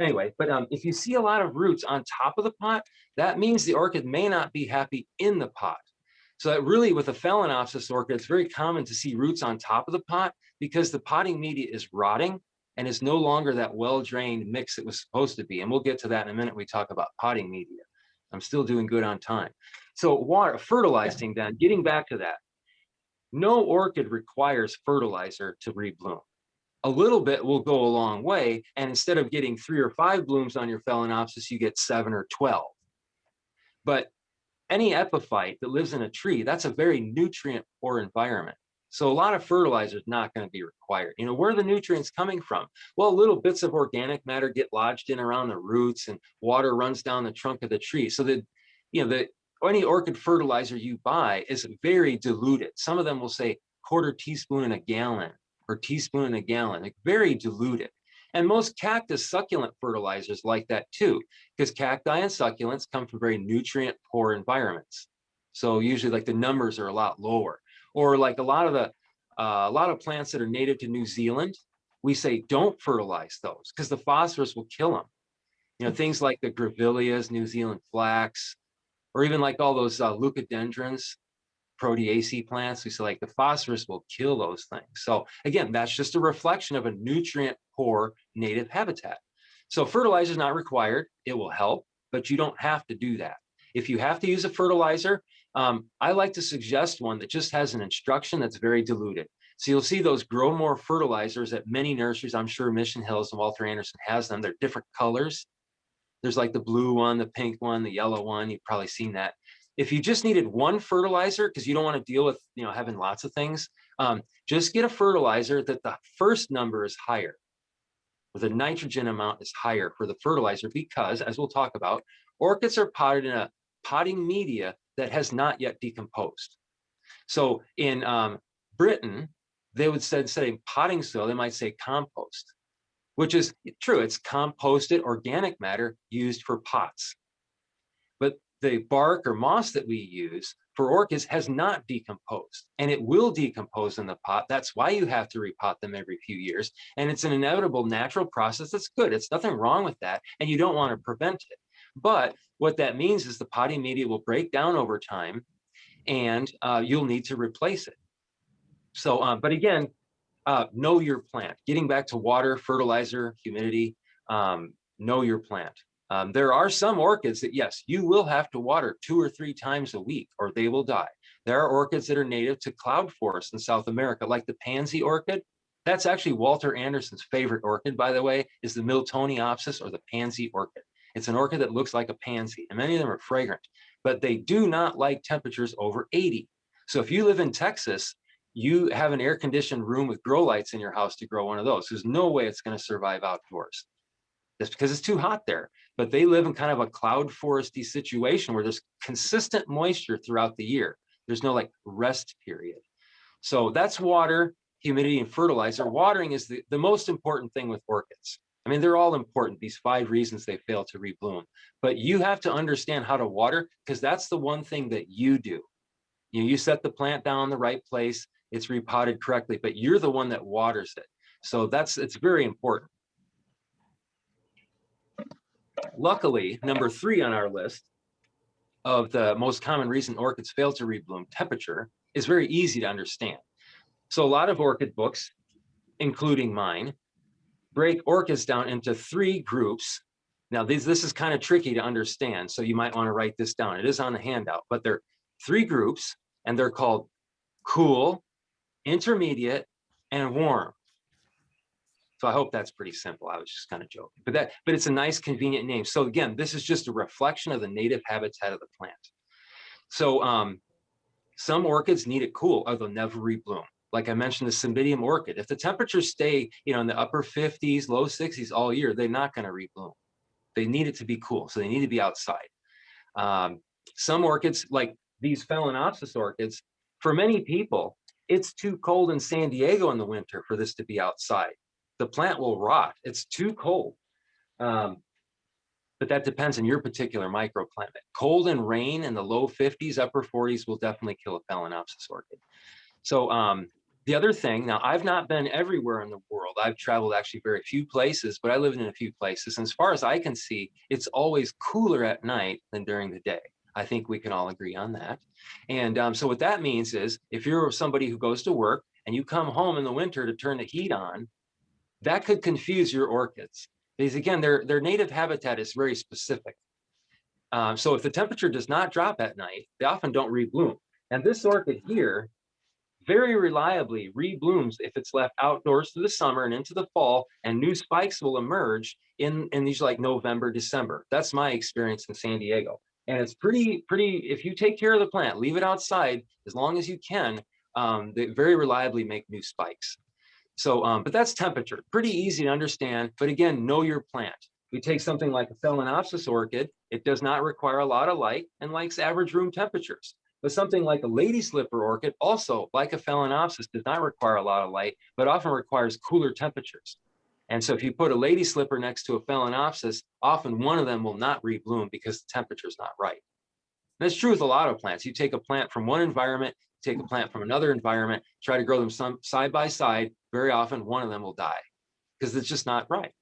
[SPEAKER 2] Anyway, but if you see a lot of roots on top of the pot, that means the orchid may not be happy in the pot. So that really with a Phalaenopsis orchid, it's very common to see roots on top of the pot because the potting media is rotting and is no longer that well-drained mix it was supposed to be. And we'll get to that in a minute when we talk about potting media. I'm still doing good on time. So water, fertilizing then, getting back to that. No orchid requires fertilizer to rebloom. A little bit will go a long way. And instead of getting 3 or 5 blooms on your Phalaenopsis, you get 7 or 12. But any epiphyte that lives in a tree, that's a very nutrient-poor environment. So a lot of fertilizer is not going to be required. Where are the nutrients coming from? Well, little bits of organic matter get lodged in around the roots and water runs down the trunk of the tree. So that, any orchid fertilizer you buy is very diluted. Some of them will say 1/4 teaspoon in a gallon or teaspoon in a gallon, very diluted. And most cactus succulent fertilizers like that too, because cacti and succulents come from very nutrient poor environments. So usually the numbers are a lot lower. Or like a lot of plants that are native to New Zealand, we say don't fertilize those because the phosphorus will kill them. Things like the grevilleas, New Zealand flax, or even like all those leucadendrons, proteaceae plants. We say like the phosphorus will kill those things. So again, that's just a reflection of a nutrient poor native habitat. So fertilizer is not required. It will help, but you don't have to do that. If you have to use a fertilizer, I like to suggest one that just has an instruction that's very diluted. So you'll see those Grow More fertilizers at many nurseries. I'm sure Mission Hills and Walter Andersen has them. They're different colors. There's like the blue one, the pink one, the yellow one. You've probably seen that. If you just needed one fertilizer, because you don't want to deal with having lots of things, just get a fertilizer that the first number is higher, or the nitrogen amount is higher for the fertilizer, because as we'll talk about, orchids are potted in a potting media that has not yet decomposed. So in Britain, they would say, instead of potting soil, they might say compost, which is true. It's composted organic matter used for pots. But the bark or moss that we use for orchids has not decomposed, and it will decompose in the pot. That's why you have to repot them every few years. And it's an inevitable natural process that's good. It's nothing wrong with that, and you don't want to prevent it. But what that means is the potting media will break down over time, and you'll need to replace it. So, but again, know your plant. Getting back to water, fertilizer, humidity, know your plant. There are some orchids that, yes, you will have to water 2 or 3 times a week or they will die. There are orchids that are native to cloud forests in South America, like the pansy orchid. That's actually Walter Andersen's favorite orchid, by the way, is the Miltoniopsis, or the pansy orchid. It's an orchid that looks like a pansy, and many of them are fragrant, but they do not like temperatures over 80. So if you live in Texas, you have an air-conditioned room with grow lights in your house to grow one of those. There's no way it's going to survive outdoors. That's because it's too hot there. But they live in kind of a cloud foresty situation where there's consistent moisture throughout the year. There's no like rest period. So that's water, humidity, and fertilizer. Watering is the most important thing with orchids. I mean, they're all important, these 5 reasons they fail to rebloom. But you have to understand how to water, because that's the one thing that you do. You set the plant down in the right place, it's repotted correctly, but you're the one that waters it. So it's very important. Luckily, number 3 on our list of the most common reason orchids fail to rebloom, temperature, is very easy to understand. So a lot of orchid books, including mine, break orchids down into 3 groups. Now, this is kind of tricky to understand, so you might want to write this down. It is on the handout, but they're 3 groups, and they're called cool, intermediate, and warm. So I hope that's pretty simple. I was just kind of joking, but it's a nice, convenient name. So again, this is just a reflection of the native habitat of the plant. So some orchids need it cool, or they'll never rebloom. Like I mentioned, the Cymbidium orchid, if the temperatures stay, in the upper 50s, low 60s all year, they're not going to rebloom. They need it to be cool, so they need to be outside. Some orchids, like these Phalaenopsis orchids, for many people, it's too cold in San Diego in the winter for this to be outside. The plant will rot. It's too cold. But that depends on your particular microclimate. Cold and rain in the low 50s, upper 40s will definitely kill a Phalaenopsis orchid. So the other thing, now I've not been everywhere in the world. I've traveled actually very few places, but I lived in a few places. And as far as I can see, it's always cooler at night than during the day. I think we can all agree on that. And so what that means is, if you're somebody who goes to work and you come home in the winter to turn the heat on, that could confuse your orchids. Because again, their native habitat is very specific. So if the temperature does not drop at night, they often don't rebloom. And this orchid here very reliably reblooms if it's left outdoors through the summer and into the fall, and new spikes will emerge in these like November, December. That's my experience in San Diego. And it's pretty, if you take care of the plant, leave it outside as long as you can, they very reliably make new spikes. So, but that's temperature, pretty easy to understand. But again, know your plant. We take something like a Phalaenopsis orchid, it does not require a lot of light and likes average room temperatures. But something like a lady slipper orchid, also like a Phalaenopsis, does not require a lot of light, but often requires cooler temperatures. And so if you put a lady slipper next to a Phalaenopsis, often one of them will not rebloom because the temperature is not right. And that's true with a lot of plants. You take a plant from one environment, take a plant from another environment, try to grow them side by side, very often one of them will die because it's just not right.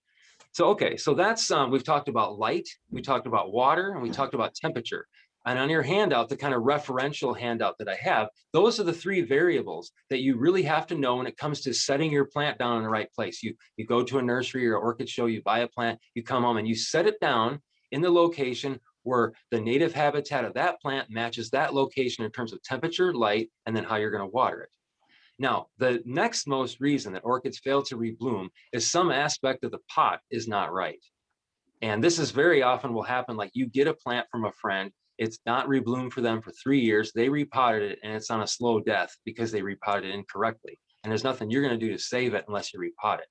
[SPEAKER 2] So, okay, so that's, we've talked about light, we talked about water, and we talked about temperature. And on your handout, the kind of referential handout that I have, those are the 3 variables that you really have to know when it comes to setting your plant down in the right place. You go to a nursery or orchid show, you buy a plant, you come home and you set it down in the location where the native habitat of that plant matches that location in terms of temperature, light, and then how you're going to water it. Now, the next most reason that orchids fail to rebloom is some aspect of the pot is not right. And this is very often will happen, like you get a plant from a friend, it's not rebloomed for them for 3 years, they repotted it and it's on a slow death because they repotted it incorrectly. And there's nothing you're going to do to save it unless you repot it.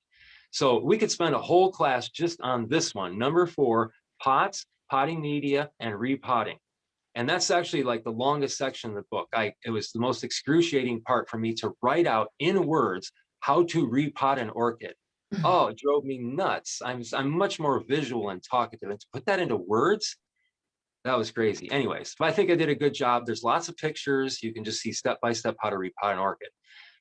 [SPEAKER 2] So we could spend a whole class just on this one, number 4, pots, potting media, and repotting. And that's actually like the longest section of the book. It was the most excruciating part for me to write out in words how to repot an orchid. Oh, it drove me nuts. I'm much more visual and talkative, and to put that into words, that was crazy. Anyways, but I think I did a good job. There's lots of pictures. You can just see step by step how to repot an orchid.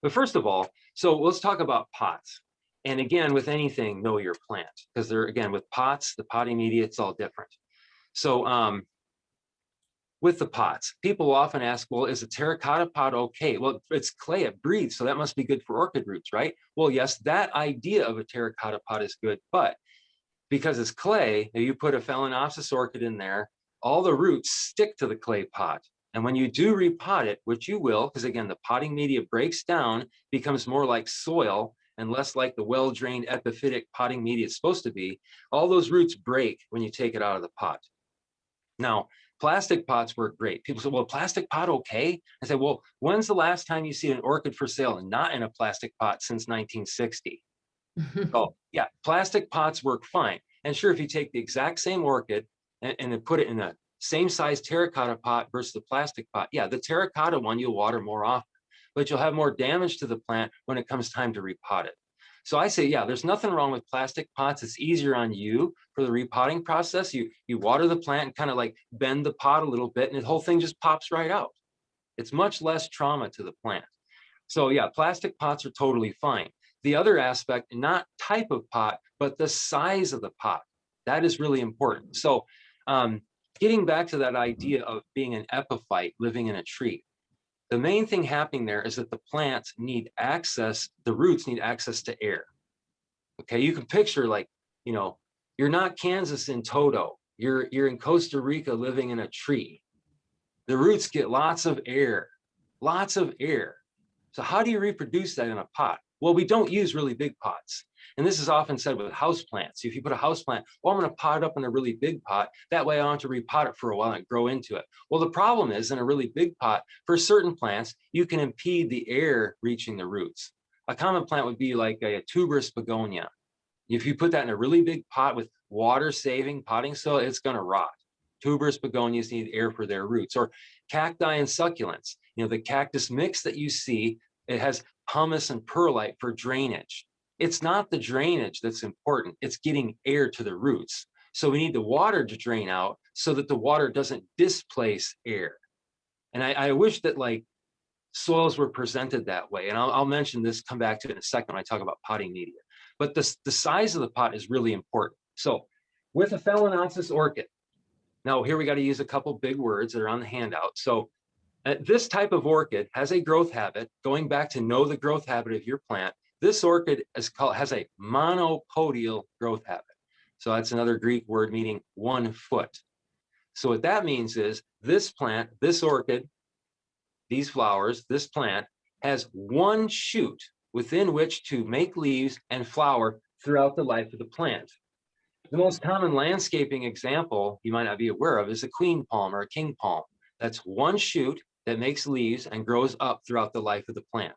[SPEAKER 2] But first of all, so let's talk about pots. And again, with anything, know your plant, because they're, again, with pots, the potting media, it's all different. So with the pots, people often ask, well, is a terracotta pot okay? Well, it's clay, it breathes, so that must be good for orchid roots, right? Well, yes, that idea of a terracotta pot is good, but because it's clay, if you put a Phalaenopsis orchid in there, all the roots stick to the clay pot. And when you do repot it, which you will, because again, the potting media breaks down, becomes more like soil and less like the well-drained epiphytic potting media it's supposed to be, all those roots break when you take it out of the pot. Now, plastic pots work great. People say, well, plastic pot okay? I say, well, when's the last time you see an orchid for sale and not in a plastic pot since 1960? Oh, yeah, plastic pots work fine. And sure, if you take the exact same orchid and then put it in a same size terracotta pot versus the plastic pot, yeah, the terracotta one you'll water more often, but you'll have more damage to the plant when it comes time to repot it. So I say, yeah, there's nothing wrong with plastic pots. It's easier on you for the repotting process. You water the plant and kind of like bend the pot a little bit and the whole thing just pops right out. It's much less trauma to the plant. So yeah, plastic pots are totally fine. The other aspect, not type of pot, but the size of the pot. That is really important. So getting back to that idea of being an epiphyte living in a tree, the main thing happening there is that the plants need access, the roots need access to air. Okay, you can picture like, you know, you're not Kansas in Toto, you're in Costa Rica living in a tree. The roots get lots of air, lots of air. So how do you reproduce that in a pot? Well, we don't use really big pots. And this is often said with houseplants. If you put a houseplant, well, I'm going to pot it up in a really big pot. That way I don't have to repot it for a while and grow into it. Well, the problem is in a really big pot, for certain plants, you can impede the air reaching the roots. A common plant would be like a tuberous begonia. If you put that in a really big pot with water-saving potting soil, it's going to rot. Tuberous begonias need air for their roots. Or cacti and succulents. You know, the cactus mix that you see, it has pumice and perlite for drainage. It's not the drainage that's important. It's getting air to the roots. So we need the water to drain out so that the water doesn't displace air. And I wish that like soils were presented that way. And I'll mention this, come back to it in a second when I talk about potting media. But the size of the pot is really important. So with a Phalaenopsis orchid, now here we got to use a couple big words that are on the handout. So this type of orchid has a growth habit. Going back to know the growth habit of your plant, this orchid has a monopodial growth habit. So that's another Greek word meaning 1 foot. So what that means is this plant, this orchid, these flowers, this plant has 1 shoot within which to make leaves and flower throughout the life of the plant. The most common landscaping example you might not be aware of is a queen palm or a king palm. That's 1 shoot that makes leaves and grows up throughout the life of the plant,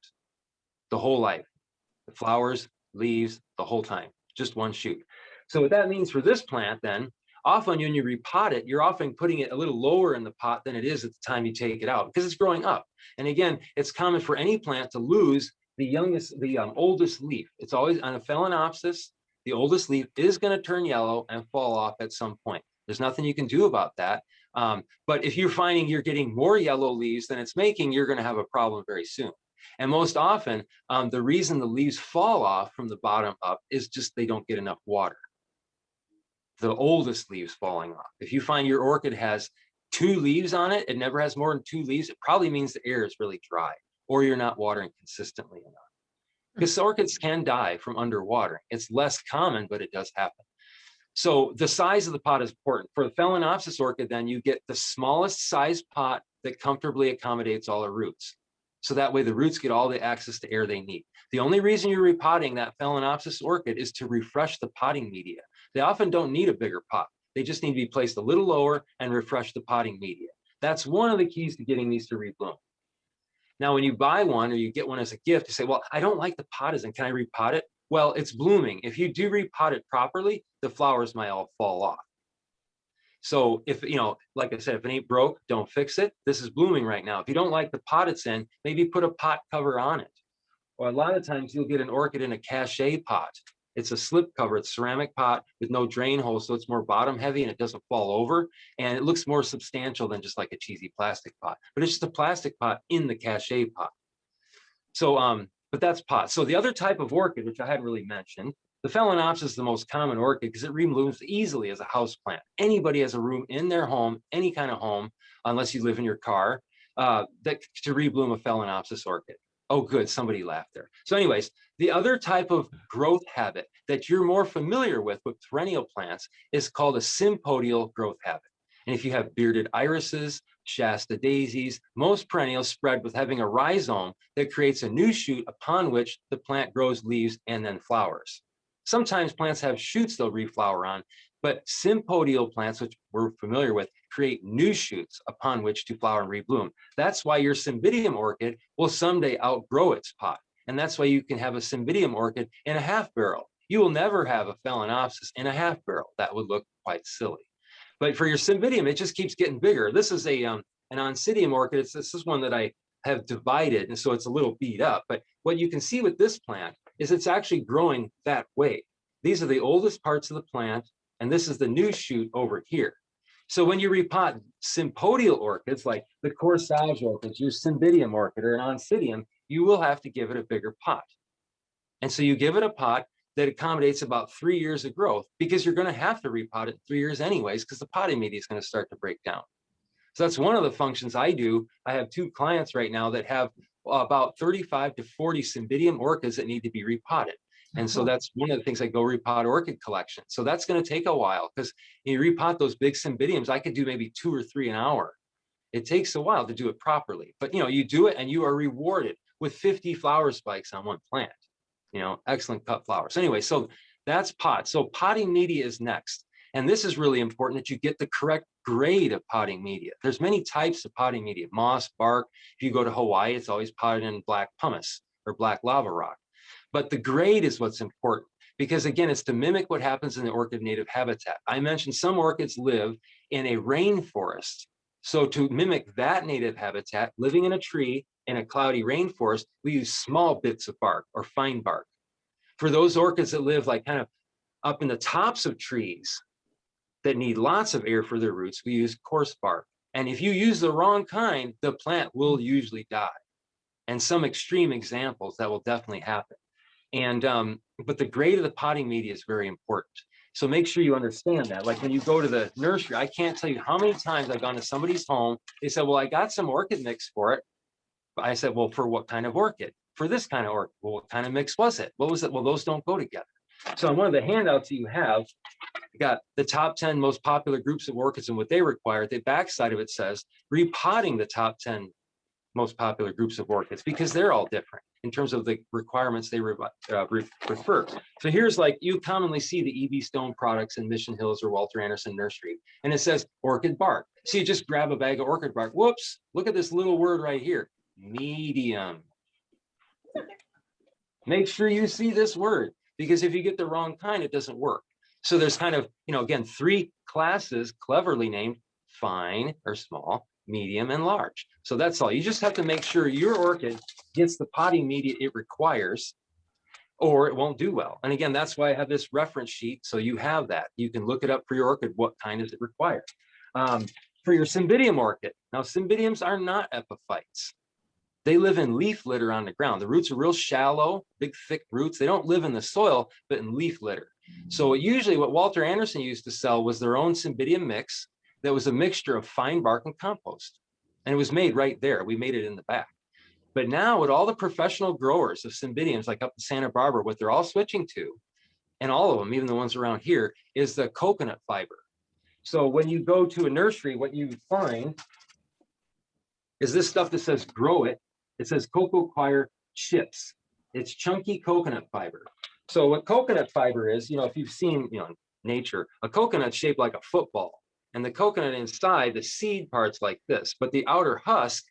[SPEAKER 2] the whole life, the flowers, leaves, the whole time, just 1 shoot. So what that means for this plant then, often when you repot it, you're often putting it a little lower in the pot than it is at the time you take it out because it's growing up. And again, it's common for any plant to lose the oldest leaf. It's always on a Phalaenopsis, the oldest leaf is going to turn yellow and fall off at some point. There's nothing you can do about that. But if you're finding you're getting more yellow leaves than it's making, you're going to have a problem very soon. And most often, the reason the leaves fall off from the bottom up is just they don't get enough water. The oldest leaves falling off. If you find your orchid has 2 leaves on it, it never has more than 2 leaves, it probably means the air is really dry or you're not watering consistently enough. Because orchids can die from underwatering. It's less common, but it does happen. So the size of the pot is important. For the Phalaenopsis orchid, then you get the smallest size pot that comfortably accommodates all the roots. So that way the roots get all the access to air they need. The only reason you're repotting that Phalaenopsis orchid is to refresh the potting media. They often don't need a bigger pot. They just need to be placed a little lower and refresh the potting media. That's one of the keys to getting these to rebloom. Now, when you buy one or you get one as a gift, you say, well, I don't like the pot as in, can I repot it? Well, it's blooming. If you do repot it properly, the flowers might all fall off. So if, like I said, if it ain't broke, don't fix it. This is blooming right now. If you don't like the pot it's in, maybe put a pot cover on it. Or a lot of times you'll get an orchid in a cachet pot. It's a slip cover, it's ceramic pot with no drain hole, so it's more bottom heavy and it doesn't fall over. And it looks more substantial than just like a cheesy plastic pot. But it's just a plastic pot in the cachet pot. So, but that's pot. So the other type of orchid, which I hadn't really mentioned, the Phalaenopsis is the most common orchid because it reblooms easily as a house plant. Anybody has a room in their home, any kind of home, unless you live in your car, that to rebloom a Phalaenopsis orchid. Oh, good, somebody laughed there. So anyways, the other type of growth habit that you're more familiar with perennial plants is called a sympodial growth habit. And if you have bearded irises, Shasta daisies, most perennials spread with having a rhizome that creates a new shoot upon which the plant grows leaves and then flowers. Sometimes plants have shoots they'll reflower on, but sympodial plants, which we're familiar with, create new shoots upon which to flower and rebloom. That's why your Cymbidium orchid will someday outgrow its pot. And that's why you can have a Cymbidium orchid in a half barrel. You will never have a Phalaenopsis in a half barrel. That would look quite silly. But for your Cymbidium, it just keeps getting bigger. This is an Oncidium orchid. This is one that I have divided, and so it's a little beat up. But what you can see with this plant is it's actually growing that way. These are the oldest parts of the plant, and this is the new shoot over here. So when you repot sympodial orchids, like the corsage orchids, your Cymbidium orchid or an Oncidium, you will have to give it a bigger pot. And so you give it a pot that accommodates about 3 years of growth, because you're going to have to repot it in 3 years anyways, because the potting media is going to start to break down. So that's one of the functions I do. I have 2 clients right now that have about 35 to 40 Cymbidium orchids that need to be repotted. And so that's one of the things I go repot orchid collection. So that's going to take a while, because you repot those big Cymbidiums, I could do maybe 2 or 3 an hour. It takes a while to do it properly, but you do it and you are rewarded with 50 flower spikes on one plant. Excellent cut flowers. Anyway, so that's pot. So potting media is next. And this is really important that you get the correct grade of potting media. There's many types of potting media, moss, bark. If you go to Hawaii, it's always potted in black pumice or black lava rock. But the grade is what's important, because again, it's to mimic what happens in the orchid native habitat. I mentioned some orchids live in a rainforest. So to mimic that native habitat, living in a tree in a cloudy rainforest, we use small bits of bark or fine bark. For those orchids that live like kind of up in the tops of trees that need lots of air for their roots, we use coarse bark. And if you use the wrong kind, the plant will usually die. And some extreme examples that will definitely happen. And but the grade of the potting media is very important. So make sure you understand that. Like when you go to the nursery, I can't tell you how many times I've gone to somebody's home. They said, well, I got some orchid mix for it. I said, well, for what kind of orchid? For this kind of orchid. Well, what kind of mix was it? What was it? Well, those don't go together. So on one of the handouts you have, you got the top 10 most popular groups of orchids and what they require. The backside of it says repotting the top 10 most popular groups of orchids, because they're all different in terms of the requirements they prefer. So here's like, you commonly see the E.B. Stone products in Mission Hills or Walter Andersen Nursery, and it says orchid bark. So you just grab a bag of orchid bark. Whoops, look at this little word right here, medium. Make sure you see this word, because if you get the wrong kind, it doesn't work. So there's kind of, again, 3 classes cleverly named: fine or small, medium, and large. So that's all. You just have to make sure your orchid gets the potting media it requires, or it won't do well. And again, that's why I have this reference sheet. So you have that. You can look it up for your orchid. What kind does it require? For your Cymbidium orchid. Now, Cymbidiums are not epiphytes. They live in leaf litter on the ground. The roots are real shallow, big, thick roots. They don't live in the soil, but in leaf litter. So usually what Walter Andersen used to sell was their own Cymbidium mix. that was a mixture of fine bark and compost. And it was made right there. We made it in the back. But now with all the professional growers of cymbidiums, like up in Santa Barbara, what they're all switching to, and all of them, even the ones around here, is the coconut fiber. So when you go to a nursery, what you find is this stuff that says grow it. It says cocoa coir chips. It's chunky coconut fiber. So what coconut fiber is, if you've seen, nature, a coconut shaped like a football, and the coconut inside, the seed part's like this, but the outer husk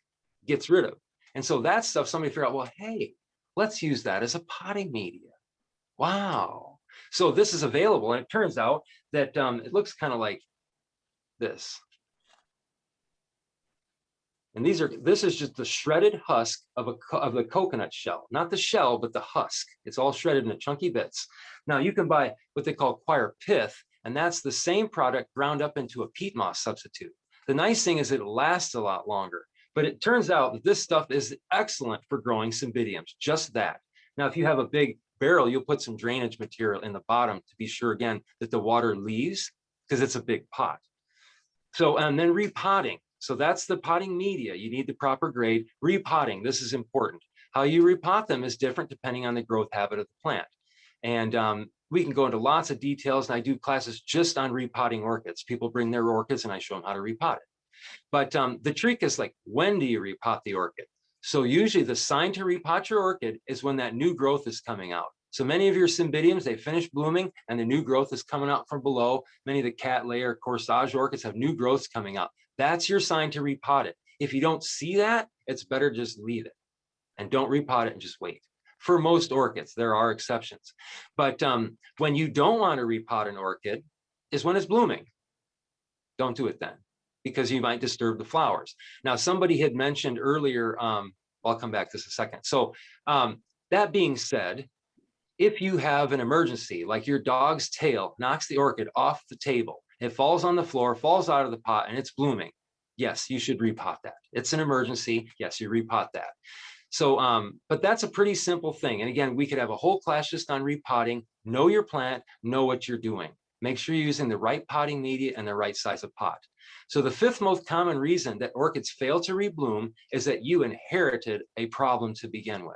[SPEAKER 2] gets rid of. And so that stuff, somebody figured out, well, hey, let's use that as a potting media. Wow. So this is available, and it turns out that it looks kind of like this. And this is just the shredded husk of the coconut shell, not the shell, but the husk. It's all shredded into chunky bits. Now you can buy what they call coir pith, and that's the same product ground up into a peat moss substitute. The nice thing is it lasts a lot longer, but it turns out that this stuff is excellent for growing cymbidiums, just that. Now, if you have a big barrel, you'll put some drainage material in the bottom to be sure, again, that the water leaves, because it's a big pot. So, and then repotting. So that's the potting media. You need the proper grade. Repotting, this is important. How you repot them is different depending on the growth habit of the plant. And we can go into lots of details, and I do classes just on repotting orchids. People bring their orchids and I show them how to repot it. But the trick is, like, when do you repot the orchid? So usually the sign to repot your orchid is when that new growth is coming out. So many of your cymbidiums, they finish blooming and the new growth is coming out from below. Many of the cattleya or corsage orchids have new growths coming out. That's your sign to repot it. If you don't see that, it's better just leave it and don't repot it and just wait. For most orchids, there are exceptions. But when you don't want to repot an orchid is when it's blooming. Don't do it then, because you might disturb the flowers. Now, somebody had mentioned earlier, I'll come back to this in a second. So that being said, if you have an emergency, like your dog's tail knocks the orchid off the table, it falls on the floor, falls out of the pot, and it's blooming, yes, you should repot that. It's an emergency, yes, you repot that. So, but that's a pretty simple thing. And again, we could have a whole class just on repotting. Know your plant, know what you're doing. Make sure you're using the right potting media and the right size of pot. So the fifth most common reason that orchids fail to rebloom is that you inherited a problem to begin with.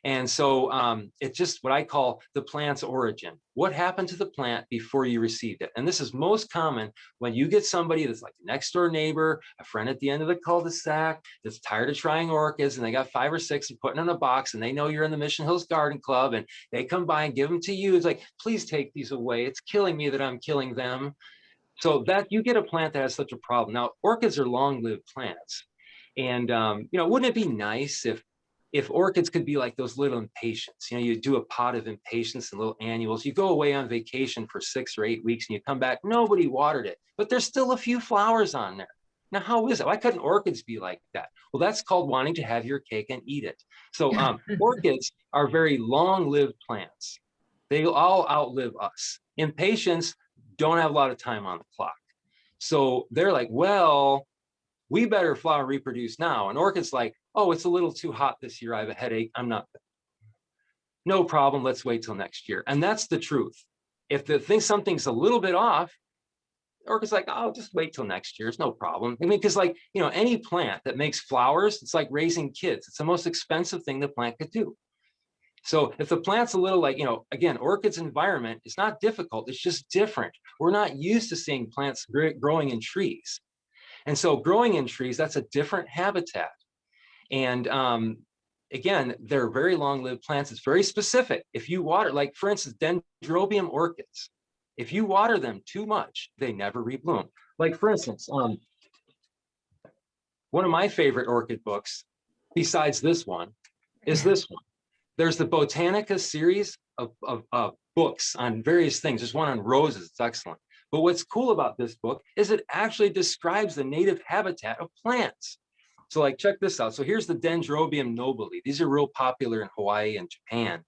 [SPEAKER 2] And so it's just what I call the plant's origin. What happened to the plant before you received it? And this is most common when you get somebody that's like the next door neighbor, a friend at the end of the cul-de-sac that's tired of trying orchids, and they got 5 or 6 and putting in a box, and they know you're in the Mission Hills Garden Club, and they come by and give them to you. It's like, please take these away. It's killing me that I'm killing them. So that you get a plant that has such a problem. Now, orchids are long-lived plants. And, wouldn't it be nice if orchids could be like those little impatiens? You do a pot of impatiens and little annuals. You go away on vacation for 6 or 8 weeks and you come back, nobody watered it, but there's still a few flowers on there. Now, how is it? Why couldn't orchids be like that? Well, that's called wanting to have your cake and eat it. So orchids are very long-lived plants. They all outlive us. Impatiens don't have a lot of time on the clock. So they're like, well, we better flower reproduce now. And orchids like, oh, it's a little too hot this year. I have a headache. I'm not. No problem. Let's wait till next year. And that's the truth. If something's a little bit off, orchids like, oh, just wait till next year. It's no problem. I mean, because any plant that makes flowers, it's like raising kids. It's the most expensive thing the plant could do. So if the plant's a little again, orchids environment, it's not difficult. It's just different. We're not used to seeing plants growing in trees. And so growing in trees, that's a different habitat. And again, they're very long-lived plants. It's very specific. If you water, like for instance, dendrobium orchids, if you water them too much, they never rebloom. Like for instance, one of my favorite orchid books, besides this one, is this one. There's the Botanica series of books on various things. There's one on roses. It's excellent. But what's cool about this book is it actually describes the native habitat of plants. So like, check this out. So here's the Dendrobium nobile. These are real popular in Hawaii and Japan.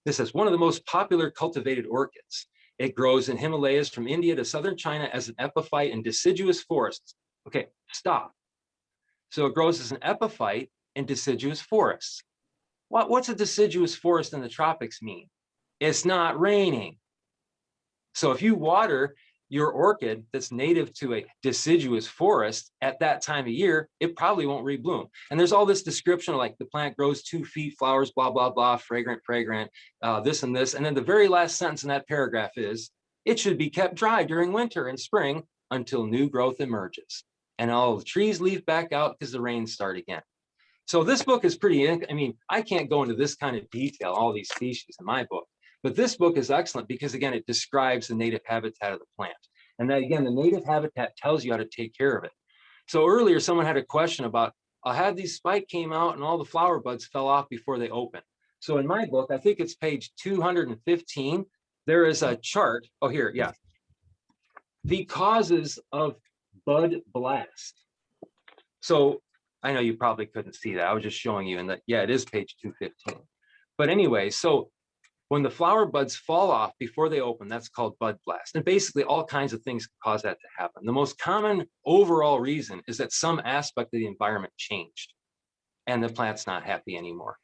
[SPEAKER 2] This is one of the most popular cultivated orchids. It grows in Himalayas from India to southern China as an epiphyte in deciduous forests. Okay, stop. So it grows as an epiphyte in deciduous forests. What's a deciduous forest in the tropics mean? It's not raining. So if you water your orchid that's native to a deciduous forest at that time of year, it probably won't rebloom. And there's all this description like the plant grows 2 feet, flowers, blah, blah, blah, fragrant, this and this. And then the very last sentence in that paragraph is, it should be kept dry during winter and spring until new growth emerges. And all the trees leaf back out because the rains start again. So this book is pretty, I mean, I can't go into this kind of detail, all these species in my book, but this book is excellent because again, it describes the native habitat of the plant. And then again, the native habitat tells you how to take care of it. So earlier, someone had a question about, I had these spike came out and all the flower buds fell off before they opened. So in my book, I think it's page 215, there is a chart. Oh, here, yeah. The causes of bud blast. So I know you probably couldn't see that. I was just showing you, and that, yeah, it is page 215. But anyway, so when the flower buds fall off before they open, that's called bud blast. And basically all kinds of things cause that to happen. The most common overall reason is that some aspect of the environment changed and the plant's not happy anymore.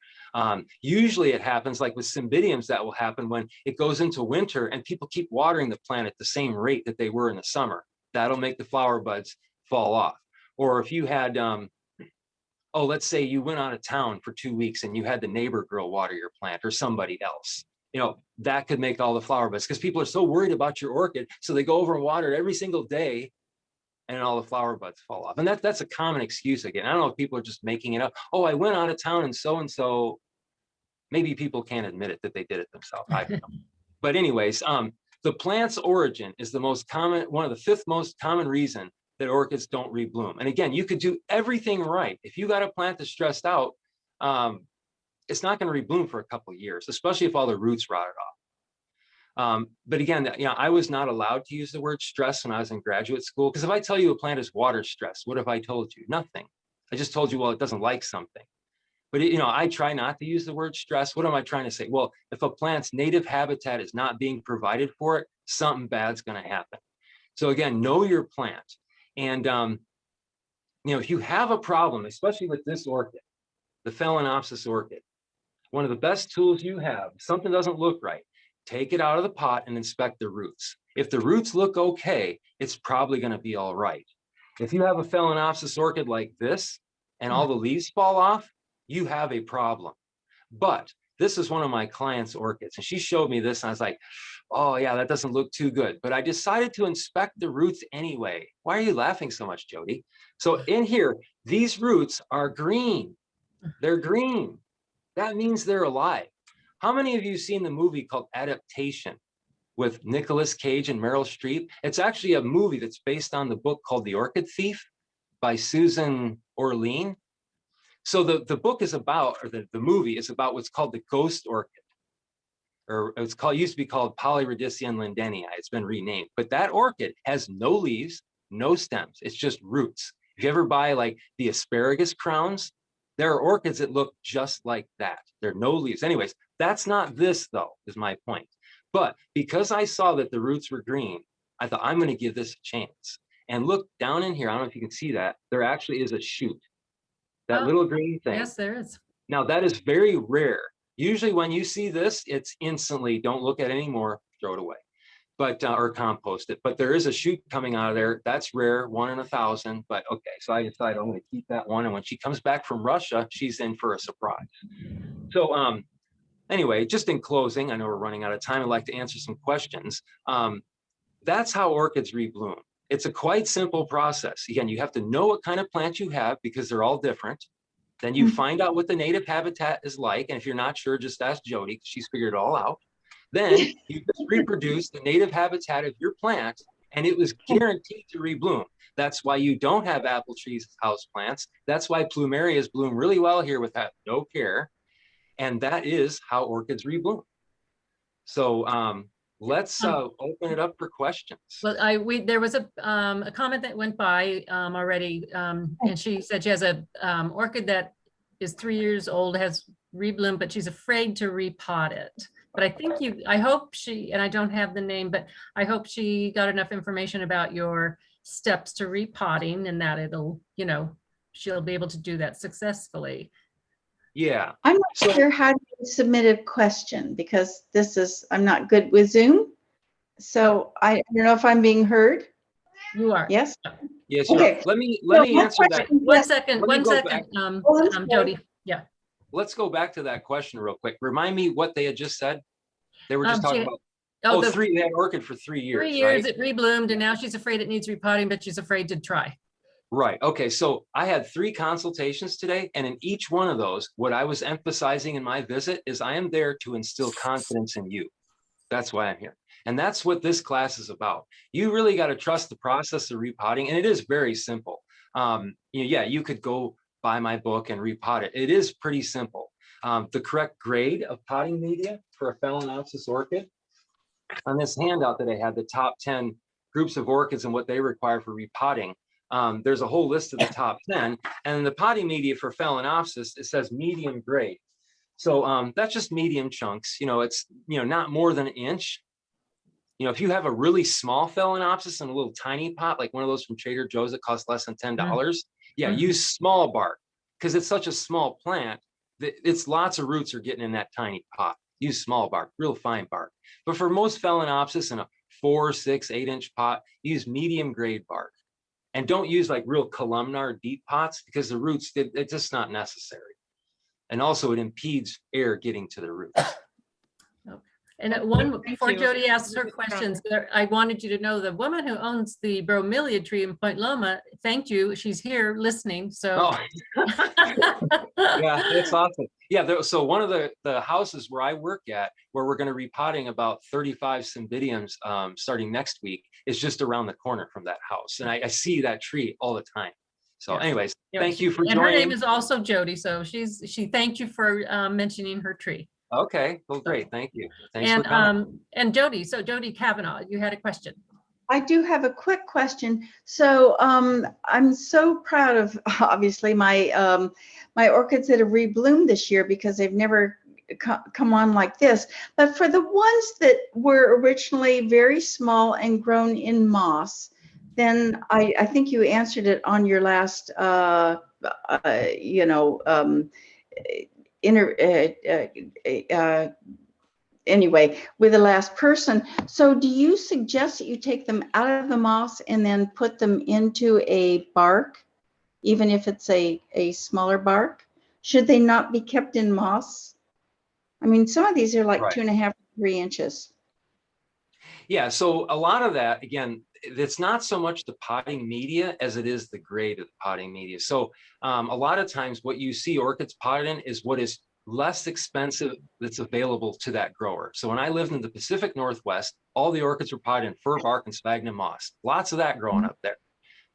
[SPEAKER 2] Usually it happens like with cymbidiums, that will happen when it goes into winter and people keep watering the plant at the same rate that they were in the summer. That'll make the flower buds fall off. Or if you had, oh, let's say you went out of town for 2 weeks and you had the neighbor girl water your plant or somebody else, you know, that could make all the flower buds because people are so worried about your orchid. So they go over and water it every single day and all the flower buds fall off. And that's a common excuse again. I don't know if people are just making it up. Oh, I went out of town and so. Maybe people can't admit it that they did it themselves. I don't know. But anyways, the plant's origin is the most common, one of the 5th most common reason that orchids don't rebloom. And again, you could do everything right. If you got a plant that's stressed out, it's not going to rebloom for a couple of years, especially if all the roots rotted off. But again, you know, I was not allowed to use the word stress when I was in graduate school, because if I tell you a plant is water stressed, what have I told you? Nothing. I just told you, well, it doesn't like something. But you know, I try not to use the word stress. What am I trying to say? Well, if a plant's native habitat is not being provided for it, something bad's going to happen. So again, know your plant. And you know, if you have a problem, especially with this orchid, the Phalaenopsis orchid, one of the best tools you have, if something doesn't look right, take it out of the pot and inspect the roots. If the roots look okay, it's probably going to be all right. If you have a Phalaenopsis orchid like this and all the leaves fall off, you have a problem. But this is one of my clients' orchids, and she showed me this, and I was like, oh yeah, that doesn't look too good. But I decided to inspect the roots anyway. Why are you laughing so much, Jody? So in here, these roots are green. They're green. That means they're alive. How many of you seen the movie called Adaptation with Nicolas Cage and Meryl Streep? It's actually a movie that's based on the book called The Orchid Thief by Susan Orlean. So the book is about, or the movie is about what's called the ghost orchid, or it's called, used to be called Polyrhodicium lindenii. It's been renamed, but that orchid has no leaves, no stems. It's just roots. If you ever buy like the asparagus crowns, there are orchids that look just like that. There are no leaves. Anyways, that's not this though, is my point. But because I saw that the roots were green, I thought I'm going to give this a chance. And look down in here. I don't know if you can see that. There actually is a shoot. That little green thing.
[SPEAKER 1] Yes, there is.
[SPEAKER 2] Now that is very rare. Usually when you see this, it's instantly, don't look at it anymore, throw it away, but or compost it. But there is a shoot coming out of there. That's rare, 1 in 1,000. But okay, so I decided I'm going to keep that one. And when she comes back from Russia, she's in for a surprise. So anyway, just in closing, I know we're running out of time. I'd like to answer some questions. That's how orchids rebloom. It's a quite simple process. Again, you have to know what kind of plant you have because they're all different. Then you find out what the native habitat is like. And if you're not sure, just ask Jody, because she's figured it all out. Then you just reproduce the native habitat of your plant, and it was guaranteed to rebloom. That's why you don't have apple trees as house plants. That's why plumerias bloom really well here with that no care. And that is how orchids rebloom. So let's open it up for questions.
[SPEAKER 1] Well, there was a comment that went by already, and she said she has a orchid that is 3 years old, has rebloomed, but she's afraid to repot it. But I think I hope she, and I don't have the name, but I hope she got enough information about your steps to repotting and that it'll, you know, she'll be able to do that successfully.
[SPEAKER 2] Yeah.
[SPEAKER 3] I'm not sure how to submit a question because I'm not good with Zoom. So I don't know if I'm being heard.
[SPEAKER 1] You are.
[SPEAKER 3] Yes?
[SPEAKER 2] Yes,
[SPEAKER 3] Okay.
[SPEAKER 2] let me
[SPEAKER 3] So
[SPEAKER 2] answer
[SPEAKER 3] my
[SPEAKER 2] that.
[SPEAKER 3] question-
[SPEAKER 1] One
[SPEAKER 3] yes.
[SPEAKER 1] second,
[SPEAKER 2] Let me
[SPEAKER 1] one
[SPEAKER 2] go
[SPEAKER 1] second,
[SPEAKER 2] back.
[SPEAKER 3] Oh, I'm sorry.
[SPEAKER 1] Jody. Yeah.
[SPEAKER 2] Let's go back to that question real quick. Remind me what they had just said. They were just talking about,
[SPEAKER 1] Oh,
[SPEAKER 2] they had orchid for 3 years,
[SPEAKER 1] 3 years
[SPEAKER 2] right?
[SPEAKER 1] it rebloomed, and now she's afraid it needs repotting, but she's afraid to try.
[SPEAKER 2] Right. Okay. So I had 3 consultations today, and in each one of those, what I was emphasizing in my visit is I am there to instill confidence in you. That's why I'm here. And that's what this class is about. You really got to trust the process of repotting, and it is very simple. Yeah, you could go buy my book and repot it. It is pretty simple. The correct grade of potting media for a Phalaenopsis orchid. On this handout that I had, the top 10 groups of orchids and what they require for repotting. There's a whole list of the top 10, and the potting media for Phalaenopsis, it says medium grade. So that's just medium chunks. It's not more than an inch. If you have a really small Phalaenopsis in a little tiny pot, like one of those from Trader Joe's that costs less than $10, yeah, use small bark, because it's such a small plant that it's lots of roots are getting in that tiny pot. Use small bark, real fine bark. But for most Phalaenopsis in a 4, 6, 8-inch pot, use medium grade bark. And don't use like real columnar deep pots, because the roots, it's just not necessary. And also it impedes air getting to the roots.
[SPEAKER 1] And before
[SPEAKER 4] you.
[SPEAKER 1] Jody asks her questions, I wanted you to know the woman who owns the bromelia tree in Point Loma thanked you. She's here listening. So
[SPEAKER 2] Yeah, that's awesome. Yeah, so one of the houses where I work at, where we're going to be repotting about 35 cymbidiums starting next week, is just around the corner from that house. And I see that tree all the time. So anyways, thank you for joining.
[SPEAKER 1] And her name is also Jody. So she thanked you for mentioning her tree.
[SPEAKER 2] Okay, well, great. Thank you. Thanks for coming.
[SPEAKER 1] And Jody, so Jody Kavanaugh, you had a question.
[SPEAKER 3] I do have a quick question. So I'm so proud of, obviously, my my orchids that have rebloomed this year, because they've never come on like this. But for the ones that were originally very small and grown in moss, then I think you answered it on your last, anyway, with the last person. So do you suggest that you take them out of the moss and then put them into a bark, even if it's a smaller bark? Should they not be kept in moss? I mean, some of these are like 2.5 to 3 inches.
[SPEAKER 2] Yeah, so a lot of that, again, it's not so much the potting media as it is the grade of the potting media. So a lot of times what you see orchids potted in is what is less expensive that's available to that grower. So when I lived in the Pacific Northwest, all the orchids were potted in fir bark and sphagnum moss. Lots of that growing up there.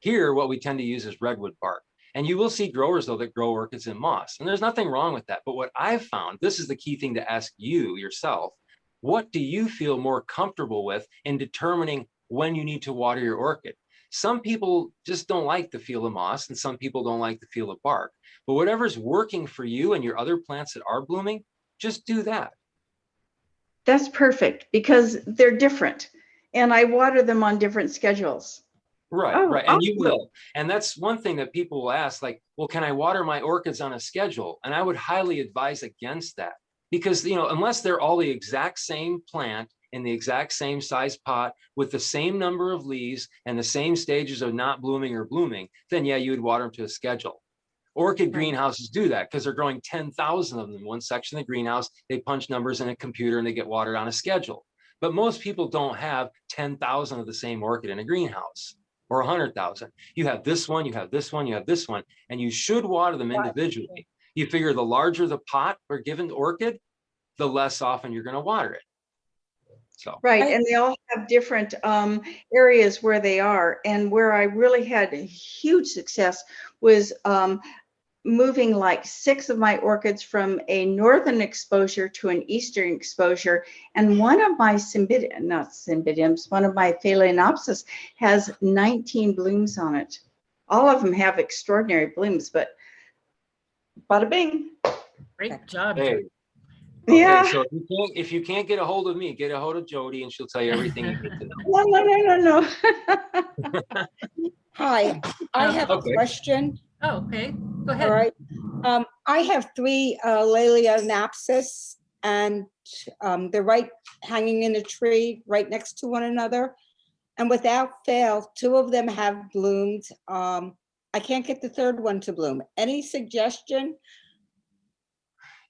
[SPEAKER 2] Here, what we tend to use is redwood bark. And you will see growers, though, that grow orchids in moss. And there's nothing wrong with that. But what I've found, this is the key thing to ask you yourself, what do you feel more comfortable with in determining when you need to water your orchid? Some people just don't like the feel of moss, and some people don't like the feel of bark. But whatever's working for you and your other plants that are blooming, just do that.
[SPEAKER 3] That's perfect, because they're different. And I water them on different schedules.
[SPEAKER 2] Right, right. And you will. And that's one thing that people will ask, like, well, can I water my orchids on a schedule? And I would highly advise against that, because, unless they're all the exact same plant in the exact same size pot with the same number of leaves and the same stages of not blooming or blooming, then yeah, you would water them to a schedule. Orchid greenhouses do that because they're growing 10,000 of them in one section of the greenhouse. They punch numbers in a computer and they get watered on a schedule. But most people don't have 10,000 of the same orchid in a greenhouse, or 100,000. You have this one, you have this one, you have this one, and you should water them individually. You figure the larger the pot for a given orchid, the less often you're going to water it. So.
[SPEAKER 3] Right, and they all have different areas where they are. And where I really had a huge success was moving like 6 of my orchids from a northern exposure to an eastern exposure. And one of my one of my Phalaenopsis has 19 blooms on it. All of them have extraordinary blooms, but bada bing.
[SPEAKER 1] Great job.
[SPEAKER 2] Hey.
[SPEAKER 3] Okay, yeah.
[SPEAKER 2] So if you can't get a hold of me, get a hold of Jody and she'll tell you everything you need to know.
[SPEAKER 3] No.
[SPEAKER 4] Hi, I have a question.
[SPEAKER 1] Oh, okay. Go ahead.
[SPEAKER 4] All right. I have 3 Phalaenopsis and they're right hanging in a tree right next to one another. And without fail, two of them have bloomed. I can't get the third one to bloom. Any suggestion?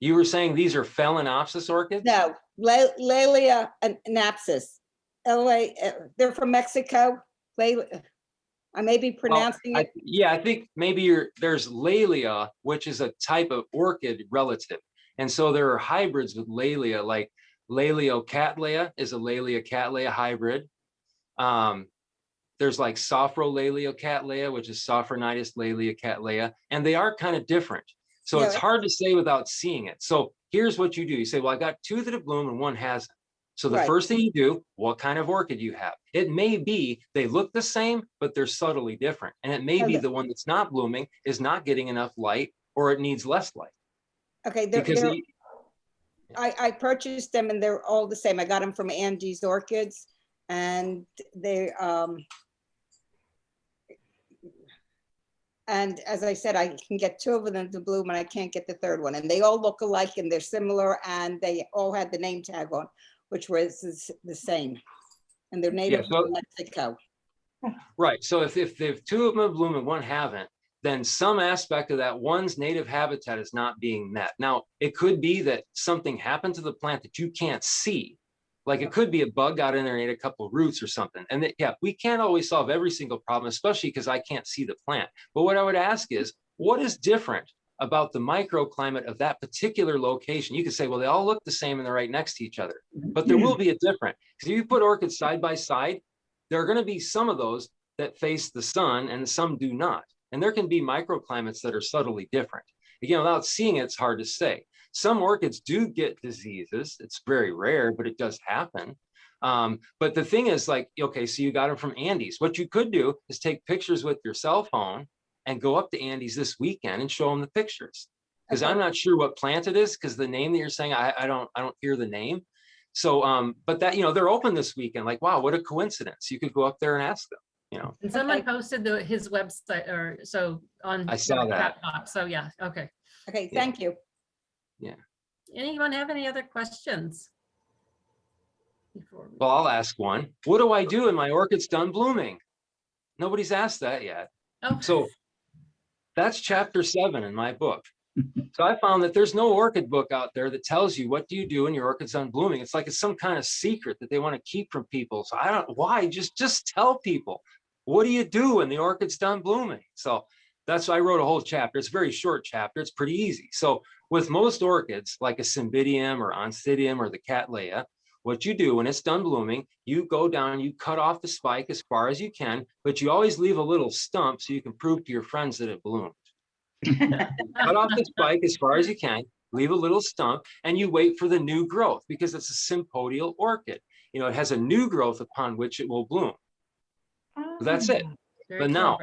[SPEAKER 2] You were saying these are Phalaenopsis orchids?
[SPEAKER 4] No, Laelia and Napsis. They're from Mexico. I may be pronouncing it.
[SPEAKER 2] Yeah, I think maybe there's Laelia, which is a type of orchid relative. And so there are hybrids with Laelia, like Laeliocattleya is a Laeliocattleya hybrid. There's like Sophrolaeliocattleya, which is Sophronitis laeliocattleya, and they are kind of different. So
[SPEAKER 4] Yeah,
[SPEAKER 2] it's hard to say without seeing it. So here's what you do. You say, well, I got two that have bloomed and one hasn't. So the
[SPEAKER 4] Right.
[SPEAKER 2] first thing you do, what kind of orchid you have? It may be they look the same, but they're subtly different. And it may be the one that's not blooming is not getting enough light, or it needs less light.
[SPEAKER 4] Okay, I purchased them and they're all the same. I got them from Andy's Orchids, and they and as I said, I can get two of them to bloom and I can't get the third one. And they all look alike and they're similar, and they all had the name tag on, which was the same. And they're native to Mexico.
[SPEAKER 2] Right. So if two of them have bloomed and one haven't, then some aspect of that one's native habitat is not being met. Now, it could be that something happened to the plant that you can't see. Like it could be a bug got in there and ate a couple of roots or something. And yeah, we can't always solve every single problem, especially because I can't see the plant. But what I would ask is, what is different about the microclimate of that particular location? You could say, well, they all look the same and they're right next to each other, but there will be a difference. Because if you put orchids side by side, there are going to be some of those that face the sun and some do not. And there can be microclimates that are subtly different. Again, without seeing it, it's hard to say. Some orchids do get diseases. It's very rare, but it does happen. But the thing is, like, okay, so you got them from Andy's. What you could do is take pictures with your cell phone and go up to Andy's this weekend and show them the pictures. Because I'm not sure what plant it is, because the name that you're saying, I don't hear the name. So, but that, they're open this weekend. Like, wow, what a coincidence. You could go up there and ask them.
[SPEAKER 1] And someone posted his website on
[SPEAKER 2] I saw that.
[SPEAKER 1] box. So yeah, okay.
[SPEAKER 4] Okay, thank you.
[SPEAKER 2] Yeah.
[SPEAKER 1] Anyone have any other questions?
[SPEAKER 2] Well, I'll ask one. What do I do when my orchid's done blooming? Nobody's asked that yet.
[SPEAKER 1] Oh.
[SPEAKER 2] So that's chapter 7 in my book. So I found that there's no orchid book out there that tells you what do you do when your orchid's done blooming. It's like it's some kind of secret that they want to keep from people. So I don't know why. Just tell people, what do you do when the orchid's done blooming? So that's why I wrote a whole chapter. It's a very short chapter. It's pretty easy. So with most orchids, like a Cymbidium or Oncidium or the Cattleya, what you do when it's done blooming, you go down, you cut off the spike as far as you can, but you always leave a little stump so you can prove to your friends that it bloomed. Cut off the spike as far as you can, leave a little stump, and you wait for the new growth because it's a sympodial orchid. It has a new growth upon which it will bloom. So that's it. But now,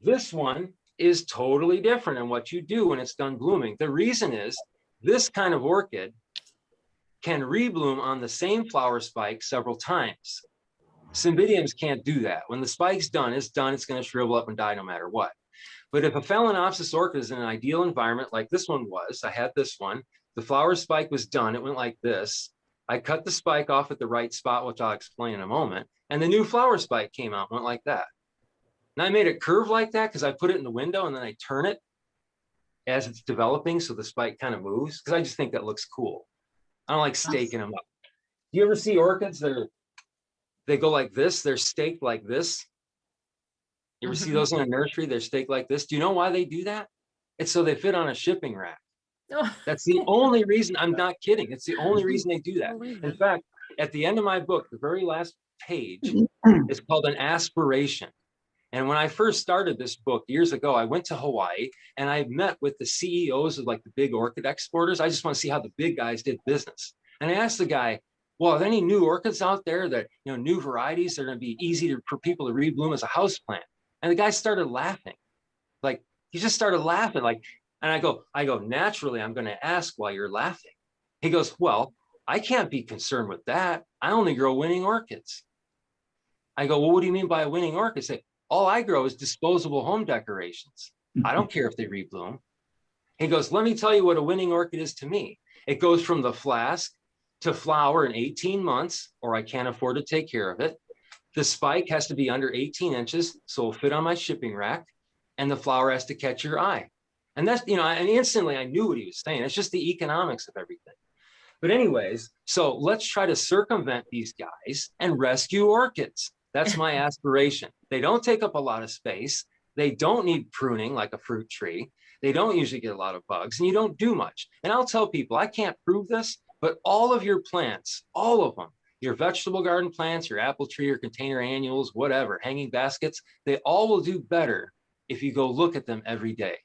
[SPEAKER 2] this one is totally different in what you do when it's done blooming. The reason is this kind of orchid can rebloom on the same flower spike several times. Cymbidiums can't do that. When the spike's done, it's done. It's going to shrivel up and die no matter what. But if a Phalaenopsis orchid is in an ideal environment like this one was, I had this one, the flower spike was done. It went like this. I cut the spike off at the right spot, which I'll explain in a moment. And the new flower spike came out, went like that. And I made it curve like that because I put it in the window and then I turn it as it's developing so the spike kind of moves, because I just think that looks cool. I don't like staking them up. Do you ever see orchids that they go like this? They're staked like this. You ever see those in a nursery? They're staked like this. Do you know why they do that? It's so they fit on a shipping rack. That's the only reason. I'm not kidding. It's the only reason they do that. In fact, at the end of my book, the very last page is called an aspiration. And when I first started this book years ago, I went to Hawaii and I met with the CEOs of like the big orchid exporters. I just want to see how the big guys did business. And I asked the guy, well, are there any new orchids out there that, new varieties that are going to be easy for people to rebloom as a house plant? And the guy started laughing. Like, he just started laughing. Like, and I go, naturally, I'm going to ask why you're laughing. He goes, well, I can't be concerned with that. I only grow winning orchids. I go, well, what do you mean by a winning orchid? Say, all I grow is disposable home decorations. I don't care if they rebloom. He goes, let me tell you what a winning orchid is to me. It goes from the flask to flower in 18 months, or I can't afford to take care of it. The spike has to be under 18 inches, so it'll fit on my shipping rack, and the flower has to catch your eye. And that's, you know, and instantly I knew what he was saying. It's just the economics of everything. But anyways, so let's try to circumvent these guys and rescue orchids. That's my aspiration. They don't take up a lot of space. They don't need pruning like a fruit tree. They don't usually get a lot of bugs, and you don't do much. And I'll tell people, I can't prove this, but all of your plants, all of them, your vegetable garden plants, your apple tree, your container annuals, whatever, hanging baskets, they all will do better if you go look at them every day,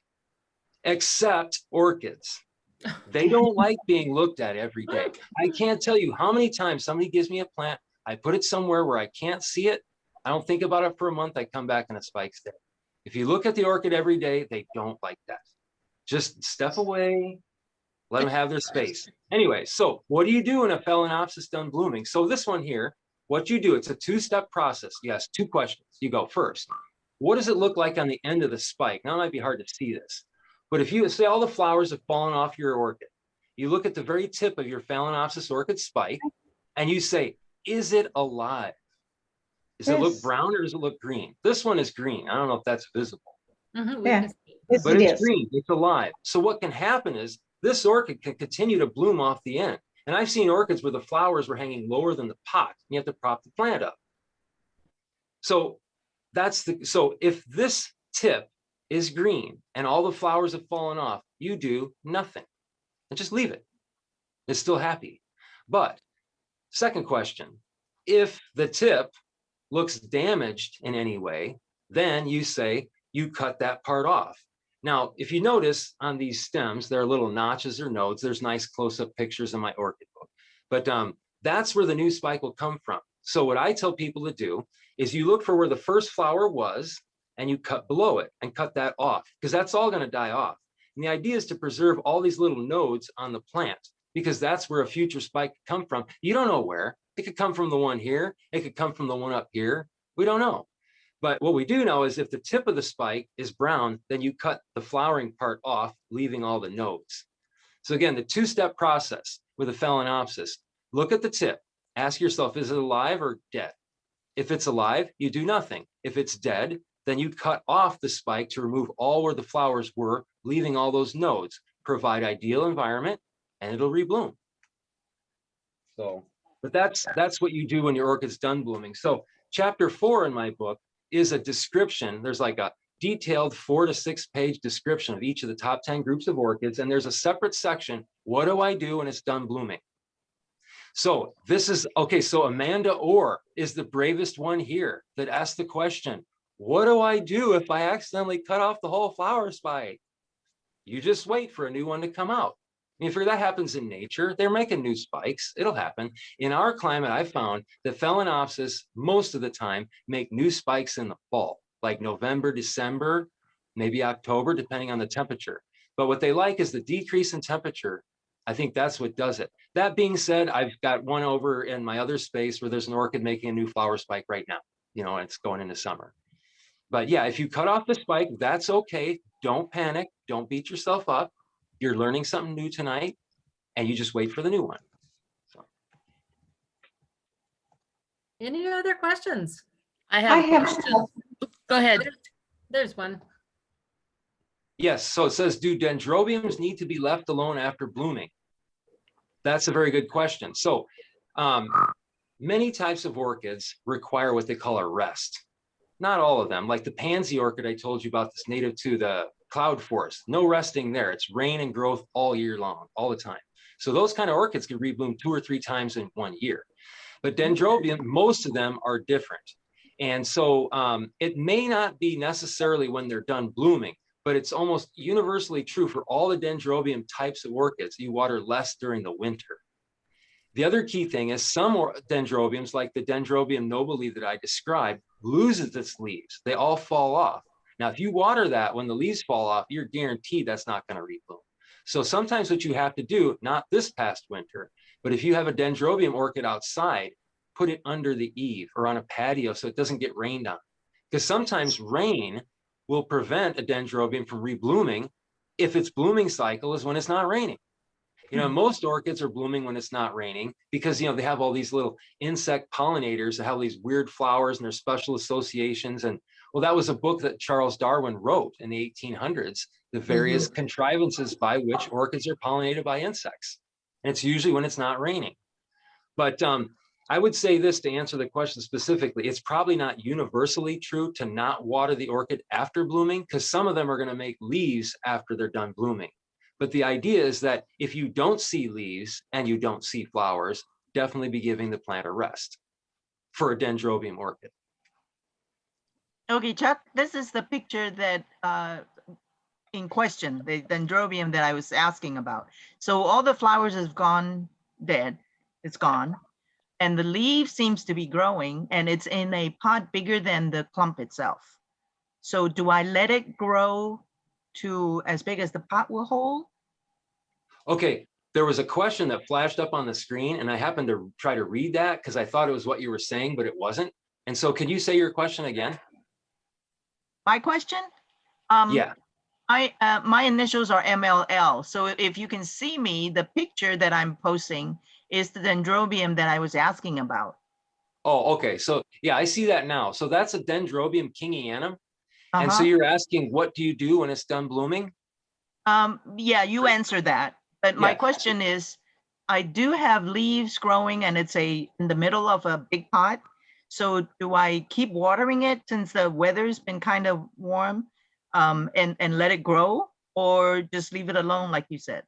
[SPEAKER 2] except orchids. They don't like being looked at every day. I can't tell you how many times somebody gives me a plant, I put it somewhere where I can't see it, I don't think about it for a month, I come back and a spike's there. If you look at the orchid every day, they don't like that. Just step away, let them have their space. Anyway, so what do you do in a Phalaenopsis done blooming? So this one here, what you do, it's a two-step process. Yes, two questions. You go first, what does it look like on the end of the spike? Now it might be hard to see this, but if you say all the flowers have fallen off your orchid, you look at the very tip of your Phalaenopsis orchid spike and you say, is it alive? Does it look brown or does it look green? This one is green. I don't know if that's visible.
[SPEAKER 3] Yeah, yes,
[SPEAKER 2] But
[SPEAKER 3] it
[SPEAKER 2] it's
[SPEAKER 3] is.
[SPEAKER 2] green, it's alive. So what can happen is this orchid can continue to bloom off the end. And I've seen orchids where the flowers were hanging lower than the pot. And you have to prop the plant up. So so if this tip is green and all the flowers have fallen off, you do nothing and just leave it. It's still happy. But second question, if the tip looks damaged in any way, then you say you cut that part off. Now, if you notice on these stems, there are little notches or nodes. There's nice close-up pictures in my orchid book. But that's where the new spike will come from. So what I tell people to do is you look for where the first flower was and you cut below it and cut that off, because that's all going to die off. And the idea is to preserve all these little nodes on the plant, because that's where a future spike could come from. You don't know where. It could come from the one here. It could come from the one up here. We don't know. But what we do know is if the tip of the spike is brown, then you cut the flowering part off, leaving all the nodes. So again, the two-step process with a Phalaenopsis, look at the tip, ask yourself, is it alive or dead? If it's alive, you do nothing. If it's dead, then you cut off the spike to remove all where the flowers were, leaving all those nodes, provide ideal environment, and it'll rebloom. So, but that's what you do when your orchid's done blooming. So chapter 4 in my book is a description. There's like a detailed 4 to 6 page description of each of the top 10 groups of orchids. And there's a separate section, what do I do when it's done blooming? So this is, okay, so Amanda Orr is the bravest one here that asked the question, what do I do if I accidentally cut off the whole flower spike? You just wait for a new one to come out. I mean, if that happens in nature, they're making new spikes. It'll happen. In our climate, I found that Phalaenopsis, most of the time, make new spikes in the fall, like November, December, maybe October, depending on the temperature. But what they like is the decrease in temperature. I think that's what does it. That being said, I've got one over in my other space where there's an orchid making a new flower spike right now, you know, and it's going into summer. But yeah, if you cut off the spike, that's okay. Don't panic. Don't beat yourself up. You're learning something new tonight, and you just wait for the new one. So.
[SPEAKER 1] Any other questions?
[SPEAKER 5] I
[SPEAKER 3] I
[SPEAKER 5] have a
[SPEAKER 3] have,
[SPEAKER 5] question. Go ahead.
[SPEAKER 1] There's one.
[SPEAKER 2] Yes, so it says, do dendrobiums need to be left alone after blooming? That's a very good question. So many types of orchids require what they call a rest. Not all of them, like the pansy orchid I told you about, that's native to the cloud forest. No resting there. It's rain and growth all year long, all the time. So those kind of orchids can rebloom 2 or 3 times in 1 year. But dendrobium, most of them are different. And so it may not be necessarily when they're done blooming, but it's almost universally true for all the dendrobium types of orchids. You water less during the winter. The other key thing is some dendrobiums, like the Dendrobium nobile that I described, loses its leaves. They all fall off. Now, if you water that when the leaves fall off, you're guaranteed that's not going to rebloom. So sometimes what you have to do, not this past winter, but if you have a dendrobium orchid outside, put it under the eave or on a patio so it doesn't get rained on. Because sometimes rain will prevent a dendrobium from reblooming if its blooming cycle is when it's not raining. You know, most orchids are blooming when it's not raining because, you know, they have all these little insect pollinators that have these weird flowers and their special associations. And well, that was a book that Charles Darwin wrote in the 1800s, the various contrivances by which orchids are pollinated by insects. And it's usually when it's not raining. But I would say this to answer the question specifically, it's probably not universally true to not water the orchid after blooming because some of them are going to make leaves after they're done blooming. But the idea is that if you don't see leaves and you don't see flowers, definitely be giving the plant a rest for a dendrobium orchid.
[SPEAKER 5] Okay, Chuck, this is the picture that in question, the dendrobium that I was asking about. So all the flowers have gone dead, it's gone. And the leaf seems to be growing and it's in a pot bigger than the clump itself. So do I let it grow to as big as the pot will hold?
[SPEAKER 2] Okay, there was a question that flashed up on the screen and I happened to try to read that because I thought it was what you were saying, but it wasn't. And so can you say your question again?
[SPEAKER 5] My question?
[SPEAKER 2] Yeah.
[SPEAKER 5] My initials are MLL. So if you can see me, the picture that I'm posting is the dendrobium that I was asking about.
[SPEAKER 2] Oh, okay. So yeah, I see that now. So that's a dendrobium kingianum. And so
[SPEAKER 5] Uh-huh.
[SPEAKER 2] you're asking, what do you do when it's done blooming?
[SPEAKER 5] Yeah, you answer that. But my
[SPEAKER 2] Yeah.
[SPEAKER 5] question is, I do have leaves growing and it's in the middle of a big pot. So do I keep watering it since the weather's been kind of warm and let it grow, or just leave it alone like you said?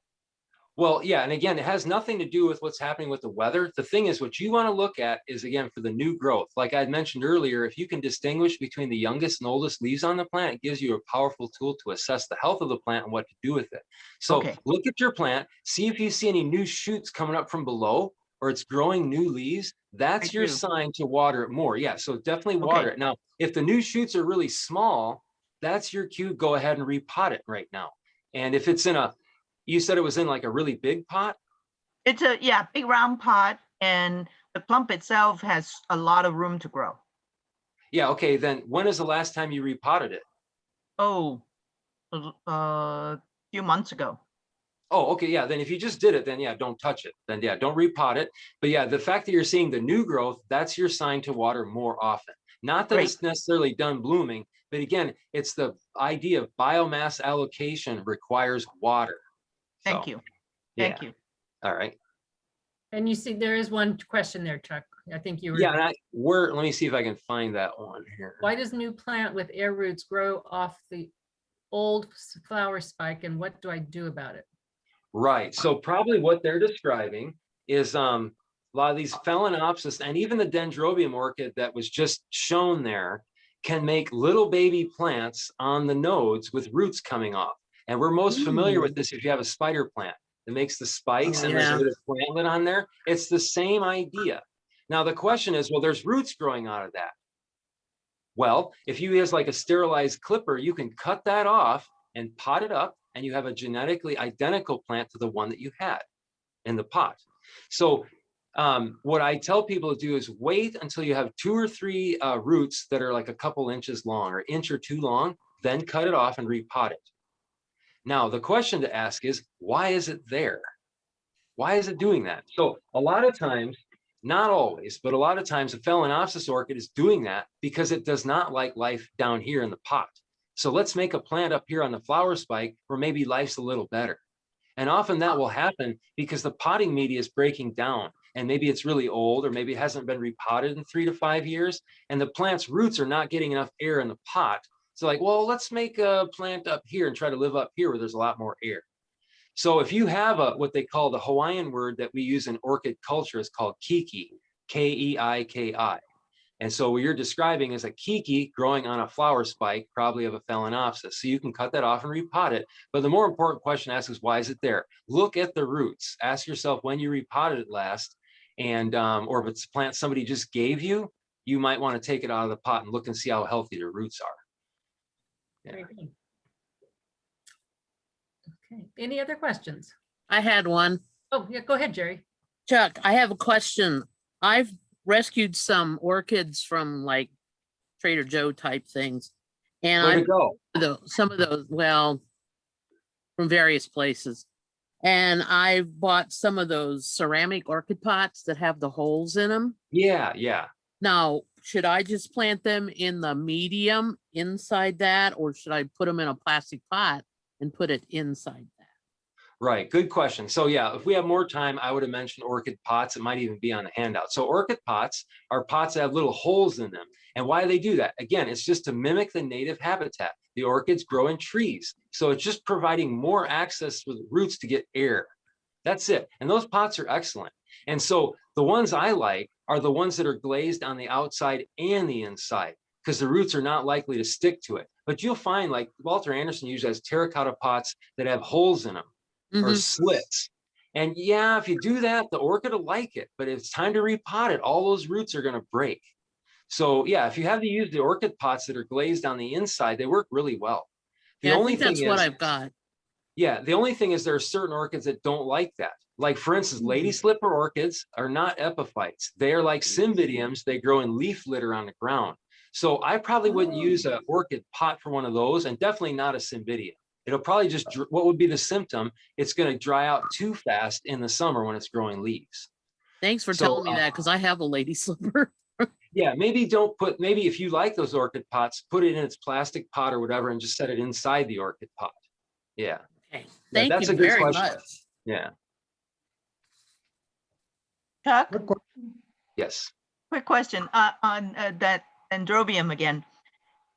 [SPEAKER 2] Well, yeah, and again, it has nothing to do with what's happening with the weather. The thing is, what you want to look at is, again, for the new growth. Like I had mentioned earlier, if you can distinguish between the youngest and oldest leaves on the plant, it gives you a powerful tool to assess the health of the plant and what to do with it. So
[SPEAKER 5] Okay.
[SPEAKER 2] look at your plant, see if you see any new shoots coming up from below or it's growing new leaves. That's your
[SPEAKER 5] do.
[SPEAKER 2] sign to water it more. Yeah, so definitely water it. Now, if the new shoots are really small, that's your cue. Go ahead and repot it right now. And if it's in you said it was in like a really big pot?
[SPEAKER 5] It's a big round pot, and the clump itself has a lot of room to grow.
[SPEAKER 2] Yeah, okay, then when is the last time you repotted it?
[SPEAKER 5] Oh, a few months ago.
[SPEAKER 2] Oh, okay, yeah, then if you just did it, then yeah, don't touch it. Then yeah, don't repot it. But yeah, the fact that you're seeing the new growth, that's your sign to water more often. Not that
[SPEAKER 5] Great.
[SPEAKER 2] it's necessarily done blooming, but again, it's the idea of biomass allocation requires water.
[SPEAKER 5] Thank
[SPEAKER 2] So,
[SPEAKER 5] you.
[SPEAKER 2] yeah.
[SPEAKER 5] Thank you.
[SPEAKER 2] All right.
[SPEAKER 1] And you see, there is one question there, Chuck. I think you were.
[SPEAKER 2] Yeah, and let me see if I can find that one here.
[SPEAKER 1] Why does new plant with air roots grow off the old flower spike, and what do I do about it?
[SPEAKER 2] Right. So probably what they're describing is a lot of these phalaenopsis and even the dendrobium orchid that was just shown there can make little baby plants on the nodes with roots coming off. And we're most familiar with this if you have a spider plant that makes the spikes and there's a little plantlet on there. It's the same idea. Now the question is, well, there's roots growing out of that. Well, if you use like a sterilized clipper, you can cut that off and pot it up, and you have a genetically identical plant to the one that you had in the pot. So what I tell people to do is wait until you have 2 or 3 roots that are like a couple inches long or inch or 2 long, then cut it off and repot it. Now, the question to ask is, why is it there? Why is it doing that? So a lot of times, not always, but a lot of times a phalaenopsis orchid is doing that because it does not like life down here in the pot. So let's make a plant up here on the flower spike where maybe life's a little better. And often that will happen because the potting media is breaking down and maybe it's really old or maybe it hasn't been repotted in 3 to 5 years and the plant's roots are not getting enough air in the pot. So like, well, let's make a plant up here and try to live up here where there's a lot more air. So if you have what they call the Hawaiian word that we use in orchid culture is called keiki, K-E-I-K-I. And so what you're describing is a keiki growing on a flower spike, probably of a phalaenopsis. So you can cut that off and repot it. But the more important question to ask is, why is it there? Look at the roots. Ask yourself when you repotted it last. And or if it's a plant somebody just gave you, you might want to take it out of the pot and look and see how healthy the roots are. Yeah.
[SPEAKER 1] Very good. Okay, any other questions?
[SPEAKER 6] I had one.
[SPEAKER 1] Oh, yeah, go ahead, Jerry.
[SPEAKER 6] Chuck, I have a question. I've rescued some orchids from like Trader Joe type things. And
[SPEAKER 2] Where to go?
[SPEAKER 6] some of those, well, from various places. And I bought some of those ceramic orchid pots that have the holes in them.
[SPEAKER 2] Yeah, yeah.
[SPEAKER 6] Now, should I just plant them in the medium inside that, or should I put them in a plastic pot and put it inside that?
[SPEAKER 2] Right, good question. So yeah, if we have more time, I would have mentioned orchid pots. It might even be on the handout. So orchid pots are pots that have little holes in them. And why do they do that? Again, it's just to mimic the native habitat. The orchids grow in trees. So it's just providing more access for the roots to get air. That's it. And those pots are excellent. And so the ones I like are the ones that are glazed on the outside and the inside, because the roots are not likely to stick to it. But you'll find, like Walter Andersen usually has terracotta pots that have holes in them or slits. And yeah, if you do that, the orchid will like it. But if it's time to repot it, all those roots are going to break. So yeah, if you have to use the orchid pots that are glazed on the inside, they work really well. The
[SPEAKER 6] Yeah, I
[SPEAKER 2] only
[SPEAKER 6] think that's
[SPEAKER 2] thing
[SPEAKER 6] what
[SPEAKER 2] is,
[SPEAKER 6] I've got.
[SPEAKER 2] yeah, the only thing is there are certain orchids that don't like that. Like for instance, lady slipper orchids are not epiphytes. They are like cymbidiums. They grow in leaf litter on the ground. So I probably wouldn't use an orchid pot for one of those, and definitely not a cymbidium. It'll probably just, what would be the symptom? It's going to dry out too fast in the summer when it's growing leaves.
[SPEAKER 6] Thanks for
[SPEAKER 2] So,
[SPEAKER 6] telling me that, because I have a lady slipper.
[SPEAKER 2] Yeah, maybe don't put, maybe if you like those orchid pots, put it in its plastic pot or whatever and just set it inside the orchid pot. Yeah.
[SPEAKER 6] Okay,
[SPEAKER 2] Yeah,
[SPEAKER 6] thank
[SPEAKER 2] that's
[SPEAKER 6] you
[SPEAKER 2] a good
[SPEAKER 6] very
[SPEAKER 2] question.
[SPEAKER 6] much.
[SPEAKER 2] Yeah.
[SPEAKER 5] Chuck,
[SPEAKER 7] Quick question.
[SPEAKER 2] Yes.
[SPEAKER 5] quick question on that dendrobium again.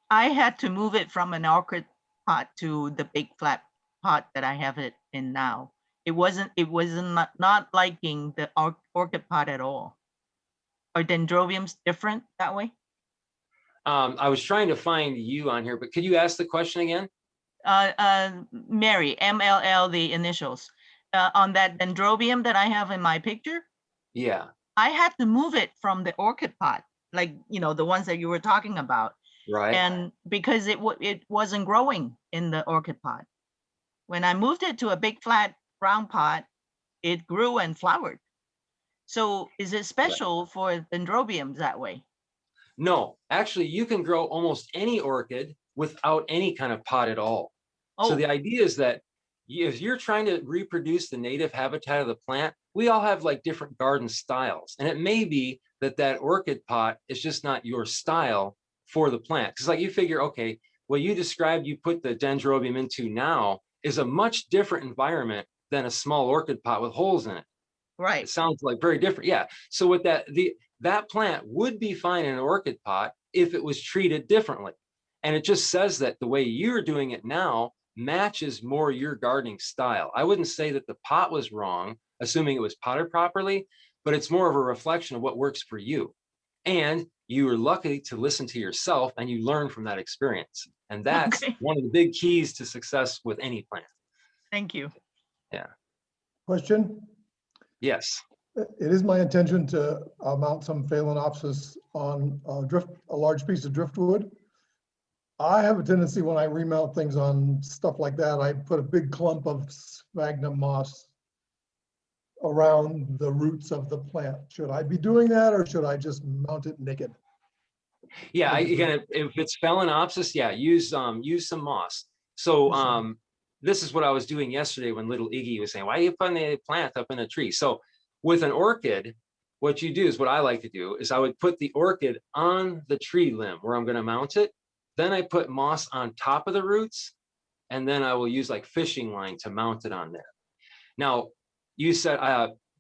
[SPEAKER 5] I had to move it from an orchid pot to the big flat pot that I have it in now. It wasn't not liking the orchid pot at all. Are dendrobiums different that way?
[SPEAKER 2] I was trying to find you on here, but could you ask the question again?
[SPEAKER 5] Mary, MLL, the initials. On that dendrobium that I have in my picture,
[SPEAKER 2] Yeah.
[SPEAKER 5] I had to move it from the orchid pot, like, you know, the ones that you were talking about.
[SPEAKER 2] Right.
[SPEAKER 5] And because it wasn't growing in the orchid pot. When I moved it to a big flat round pot, it grew and flowered. So is it special for dendrobiums that way?
[SPEAKER 2] No, actually, you can grow almost any orchid without any kind of pot at all. So
[SPEAKER 5] Oh,
[SPEAKER 2] the idea is that if you're trying to reproduce the native habitat of the plant, we all have like different garden styles. And it may be that that orchid pot is just not your style for the plant. Because like you figure, okay, what you described you put the dendrobium into now is a much different environment than a small orchid pot with holes in it.
[SPEAKER 5] right.
[SPEAKER 2] It sounds like very different. Yeah. So with that, that plant would be fine in an orchid pot if it was treated differently. And it just says that the way you're doing it now matches more your gardening style. I wouldn't say that the pot was wrong, assuming it was potted properly, but it's more of a reflection of what works for you. And you were lucky to listen to yourself and you learn from that experience. And that's
[SPEAKER 5] Okay.
[SPEAKER 2] one of the big keys to success with any plant.
[SPEAKER 5] Thank you.
[SPEAKER 7] Question.
[SPEAKER 2] Yes.
[SPEAKER 7] It is my intention to mount some Phalaenopsis on a large piece of driftwood. I have a tendency when I remount things on stuff like that, I put a big clump of sphagnum moss around the roots of the plant. Should I be doing that or should I just mount it naked?
[SPEAKER 2] Yeah, again, if it's Phalaenopsis, yeah, use some moss. So this is what I was doing yesterday when little Iggy was saying, why are you putting the plant up in a tree? So with an orchid, what you do is what I like to do is I would put the orchid on the tree limb where I'm going to mount it. Then I put moss on top of the roots, and then I will use like fishing line to mount it on there. Now, you said,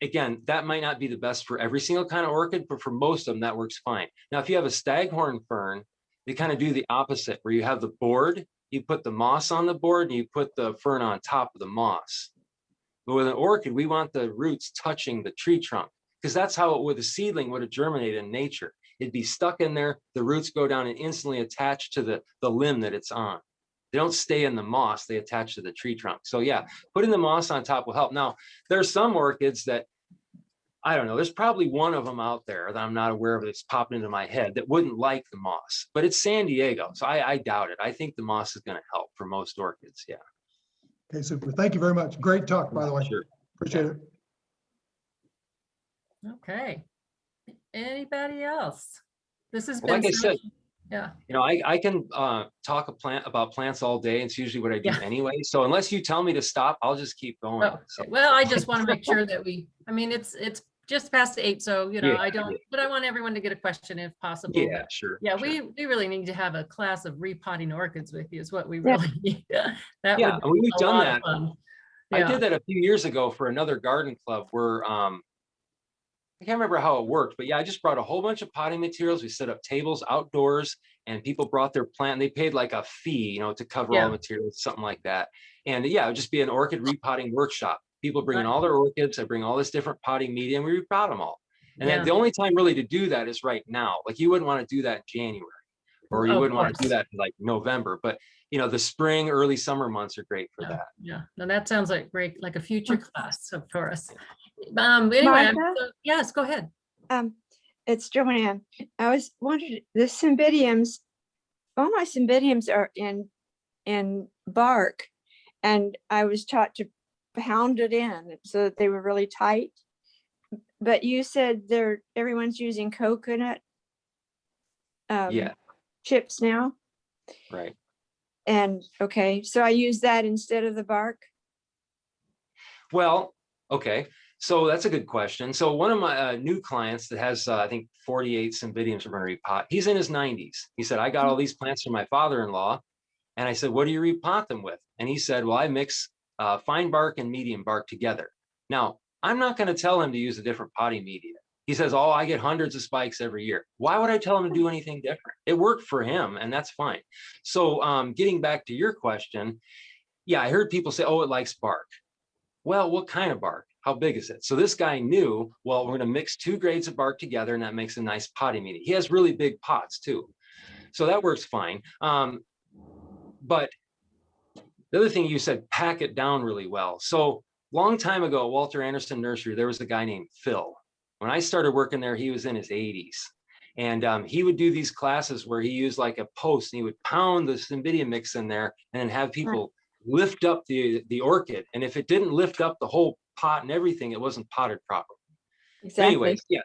[SPEAKER 2] again, that might not be the best for every single kind of orchid, but for most of them, that works fine. Now, if you have a staghorn fern, they kind of do the opposite, where you have the board, you put the moss on the board, and you put the fern on top of the moss. But with an orchid, we want the roots touching the tree trunk, because that's how it with a seedling would have germinated in nature. It'd be stuck in there, the roots go down and instantly attach to the limb that it's on. They don't stay in the moss, they attach to the tree trunk. So yeah, putting the moss on top will help. Now, there's some orchids that, I don't know, there's probably one of them out there that I'm not aware of that's popping into my head that wouldn't like the moss, but it's San Diego, so I doubt it. I think the moss is gonna help for most orchids, yeah.
[SPEAKER 7] Okay, super. Thank you very much. Great talk, by the way.
[SPEAKER 2] Sure.
[SPEAKER 7] Appreciate it.
[SPEAKER 1] Okay. Anybody else? This has
[SPEAKER 2] Like
[SPEAKER 1] been
[SPEAKER 2] I said,
[SPEAKER 1] Yeah.
[SPEAKER 2] You know, I can talk about plants all day. It's usually what I do
[SPEAKER 1] Yeah.
[SPEAKER 2] anyway. So unless you tell me to stop, I'll just keep going.
[SPEAKER 1] Oh,
[SPEAKER 2] So,
[SPEAKER 1] okay. Well, I just want to make sure that I mean, it's just past 8, so, you know,
[SPEAKER 2] yeah,
[SPEAKER 1] I don't, but I want everyone to get a question if possible.
[SPEAKER 2] yeah,
[SPEAKER 1] But
[SPEAKER 2] sure.
[SPEAKER 1] yeah,
[SPEAKER 2] sure.
[SPEAKER 1] we really need to have a class of repotting orchids with you is what we
[SPEAKER 8] Yeah.
[SPEAKER 1] really need. That
[SPEAKER 2] Yeah,
[SPEAKER 1] would
[SPEAKER 2] I mean,
[SPEAKER 1] be
[SPEAKER 2] we've
[SPEAKER 1] a
[SPEAKER 2] done
[SPEAKER 1] lot of
[SPEAKER 2] that.
[SPEAKER 1] fun.
[SPEAKER 2] I
[SPEAKER 1] Yeah.
[SPEAKER 2] did that a few years ago for another garden club where I can't remember how it worked, but yeah, I just brought a whole bunch of potting materials. We set up tables outdoors and people brought their plant and they paid like a fee, you know, to cover all
[SPEAKER 1] Yeah.
[SPEAKER 2] the materials, something like that. And yeah, it would just be an orchid repotting workshop. People bring in
[SPEAKER 1] Right.
[SPEAKER 2] all their orchids. I bring all this different potting media and we repot them all. And then
[SPEAKER 1] Yeah.
[SPEAKER 2] the only time really to do that is right now. Like you wouldn't want to do that in January or you
[SPEAKER 1] Of
[SPEAKER 2] wouldn't want to do
[SPEAKER 1] course.
[SPEAKER 2] that in like November, but you know, the spring, early summer months are great for
[SPEAKER 1] Yeah.
[SPEAKER 2] that.
[SPEAKER 1] Yeah. No, that sounds like great, like a future class for us. Anyway,
[SPEAKER 8] Martha?
[SPEAKER 1] yes, go ahead.
[SPEAKER 8] It's Joanne. I was wondering, the cymbidiums, all my cymbidiums are in bark, and I was taught to pound it in so that they were really tight. But you said everyone's using coconut
[SPEAKER 2] Yeah,
[SPEAKER 8] chips now,
[SPEAKER 2] right.
[SPEAKER 8] and okay, so I use that instead of the bark.
[SPEAKER 2] Well, okay. So that's a good question. So one of my new clients that has, I think, 48 cymbidiums from a repot, he's in his 90s. He said, I got all these plants from my father-in-law. And I said, what do you repot them with? And he said, well, I mix fine bark and medium bark together. Now, I'm not going to tell him to use a different potting media. He says, oh, I get hundreds of spikes every year. Why would I tell him to do anything different? It worked for him, and that's fine. So getting back to your question, yeah, I heard people say, oh, it likes bark. Well, what kind of bark? How big is it? So this guy knew, well, we're going to mix 2 grades of bark together and that makes a nice potting media. He has really big pots too. So that works fine. But the other thing you said, pack it down really well. So long time ago, Walter Andersen Nursery, there was a guy named Phil. When I started working there, he was in his 80s. And he would do these classes where he used like a post and he would pound the cymbidium mix in there and then have people lift up the orchid. And if it didn't lift up the whole pot and everything, it wasn't potted properly.
[SPEAKER 8] Exactly.
[SPEAKER 2] Anyways, yeah,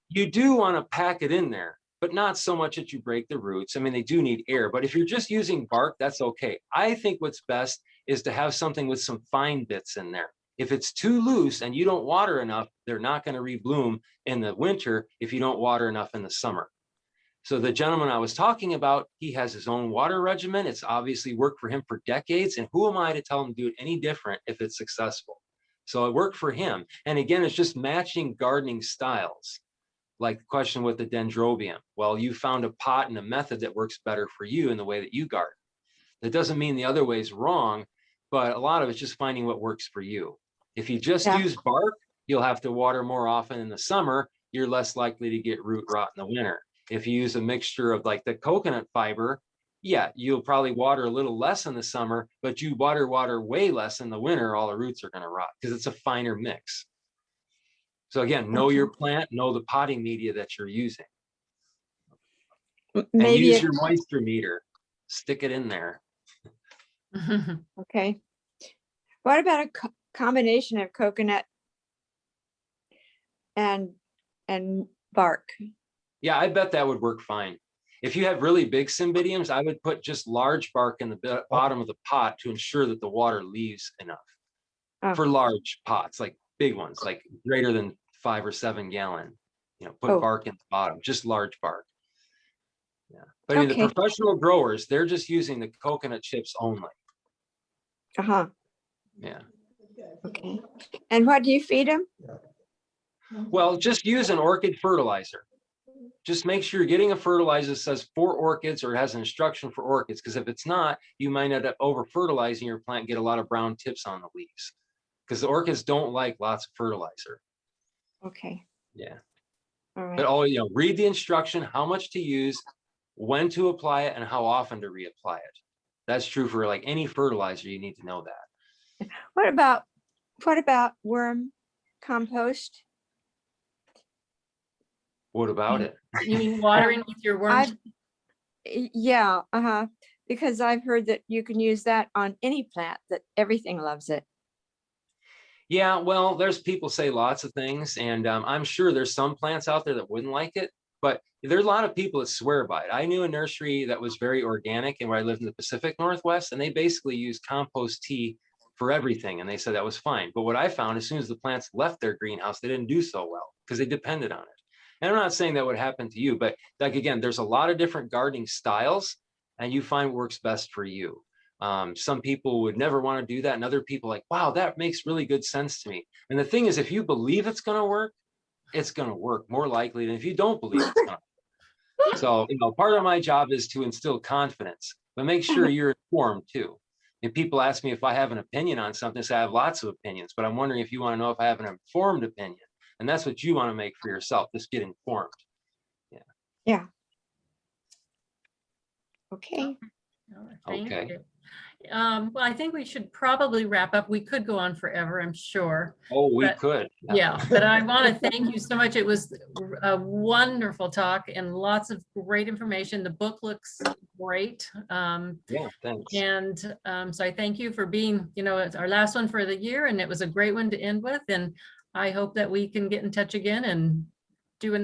[SPEAKER 2] you do want to pack it in there, but not so much that you break the roots. I mean, they do need air, but if you're just using bark, that's okay. I think what's best is to have something with some fine bits in there. If it's too loose and you don't water enough, they're not going to rebloom in the winter if you don't water enough in the summer. So the gentleman I was talking about, he has his own water regimen. It's obviously worked for him for decades. And who am I to tell him to do it any different if it's successful? So it worked for him. And again, it's just matching gardening styles. Like the question with the dendrobium. Well, you found a pot and a method that works better for you in the way that you garden. That doesn't mean the other way is wrong, but a lot of it's just finding what works for you. If you just use bark, you'll have to water more often in the summer. You're less likely to get root rot in the winter. If you use a mixture of like the coconut fiber, yeah, you'll probably water a little less in the summer, but you water way less in the winter, all the roots are going to rot because it's a finer mix. So again, know your plant, know the potting media that you're using. And
[SPEAKER 8] Maybe
[SPEAKER 2] use your moisture meter, stick it in there.
[SPEAKER 8] okay. What about a combination of coconut and bark?
[SPEAKER 2] Yeah, I bet that would work fine. If you have really big cymbidiums, I would put just large bark in the bottom of the pot to ensure that the water leaves enough for large pots, like big ones, like greater than 5 or 7 gallon. You know, put bark in the bottom, just large bark. Yeah, but I mean, the professional growers, they're just using the coconut chips only. Yeah.
[SPEAKER 8] Okay. And what do you feed them?
[SPEAKER 2] Well, just use an orchid fertilizer. Just make sure you're getting a fertilizer that says for orchids or has an instruction for orchids, because if it's not, you might end up over fertilizing your plant and get a lot of brown tips on the leaves, because the orchids don't like lots of fertilizer.
[SPEAKER 8] Okay.
[SPEAKER 2] Yeah.
[SPEAKER 8] All right.
[SPEAKER 2] But always, you know, read the instruction, how much to use, when to apply it, and how often to reapply it. That's true for like any fertilizer. You need to know that.
[SPEAKER 8] What about worm compost?
[SPEAKER 2] What about it?
[SPEAKER 1] You mean watering with your worms?
[SPEAKER 8] Yeah, because I've heard that you can use that on any plant, that everything loves it.
[SPEAKER 2] Yeah, well, there's people say lots of things, and I'm sure there's some plants out there that wouldn't like it. But there's a lot of people that swear by it. I knew a nursery that was very organic and where I lived in the Pacific Northwest, and they basically used compost tea for everything. And they said that was fine. But what I found, as soon as the plants left their greenhouse, they didn't do so well because they depended on it. And I'm not saying that would happen to you, but like, again, there's a lot of different gardening styles and you find what works best for you. Some people would never want to do that. And other people like, wow, that makes really good sense to me. And the thing is, if you believe it's going to work more likely than if you don't believe it's going to. So, part of my job is to instill confidence, but make sure you're informed too. And people ask me if I have an opinion on something, so I have lots of opinions, but I'm wondering if you want to know if I have an informed opinion. And that's what you want to make for yourself, just get informed.
[SPEAKER 8] Yeah. Okay.
[SPEAKER 1] Thank
[SPEAKER 2] Okay.
[SPEAKER 1] you. Well, I think we should probably wrap up. We could go on forever, I'm sure.
[SPEAKER 2] Oh, we
[SPEAKER 1] But-
[SPEAKER 2] could.
[SPEAKER 1] Yeah, but I want to thank you so much. It was a wonderful talk and lots of great information. The book looks great.
[SPEAKER 2] Yeah, thanks.
[SPEAKER 1] And so I thank you for being, it's our last one for the year, and it was a great one to end with. And I hope that we can get in touch again and do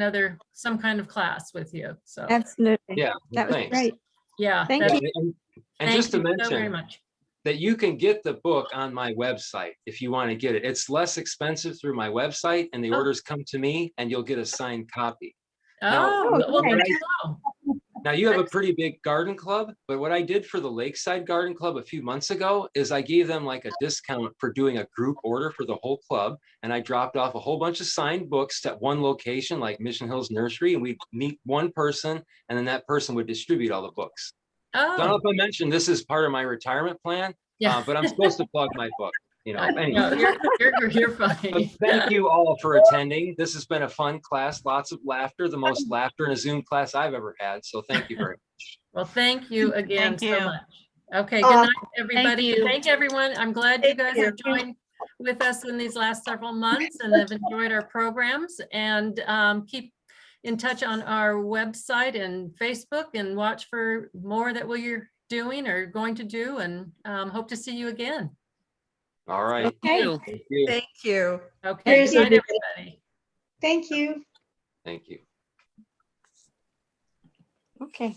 [SPEAKER 1] some kind of class with you. So,
[SPEAKER 8] Absolutely.
[SPEAKER 2] Yeah,
[SPEAKER 8] That was
[SPEAKER 2] thanks.
[SPEAKER 8] great.
[SPEAKER 1] yeah.
[SPEAKER 8] Thank
[SPEAKER 1] that's-
[SPEAKER 8] you.
[SPEAKER 2] And
[SPEAKER 1] thank
[SPEAKER 2] just to
[SPEAKER 1] you so very
[SPEAKER 2] mention
[SPEAKER 1] much.
[SPEAKER 2] that you can get the book on my website if you want to get it. It's less expensive through my website, and the
[SPEAKER 1] Oh.
[SPEAKER 2] orders come to me and you'll get a signed copy. Now,
[SPEAKER 1] Oh, well,
[SPEAKER 8] okay.
[SPEAKER 1] good to know.
[SPEAKER 2] Now you have a pretty big garden club, but what I did for the Lakeside Garden Club a few months ago is I gave them like a discount for doing a group order for the whole club. And I dropped off a whole bunch of signed books at one location, like Mission Hills Nursery, and we'd meet one person and then that person would distribute all the books. Don't know
[SPEAKER 1] Oh,
[SPEAKER 2] if I mentioned this is part of my retirement plan,
[SPEAKER 1] yeah.
[SPEAKER 2] but I'm supposed to plug my book, anyway.
[SPEAKER 1] No, you're
[SPEAKER 2] So
[SPEAKER 1] fine.
[SPEAKER 2] thank you all for attending. This has been a fun class, lots of laughter, the most laughter in a Zoom class I've ever had. So thank you very much.
[SPEAKER 1] Well, thank you again
[SPEAKER 5] Thank
[SPEAKER 1] so
[SPEAKER 5] you.
[SPEAKER 1] much. Okay, good night, everybody.
[SPEAKER 6] you.
[SPEAKER 1] Thank everyone. I'm glad you
[SPEAKER 3] Thank
[SPEAKER 1] guys
[SPEAKER 3] you.
[SPEAKER 1] have joined with us in these last several months and have enjoyed our programs, and keep in touch on our website and Facebook and watch for more that we're doing or going to do, and hope to see you again.
[SPEAKER 2] All right.
[SPEAKER 8] Okay.
[SPEAKER 6] You.
[SPEAKER 2] Thank you.
[SPEAKER 3] Thank you.
[SPEAKER 1] Okay,
[SPEAKER 3] Here's
[SPEAKER 1] good night,
[SPEAKER 3] your-
[SPEAKER 1] everybody.
[SPEAKER 3] Thank you.
[SPEAKER 2] Thank you.
[SPEAKER 8] Okay.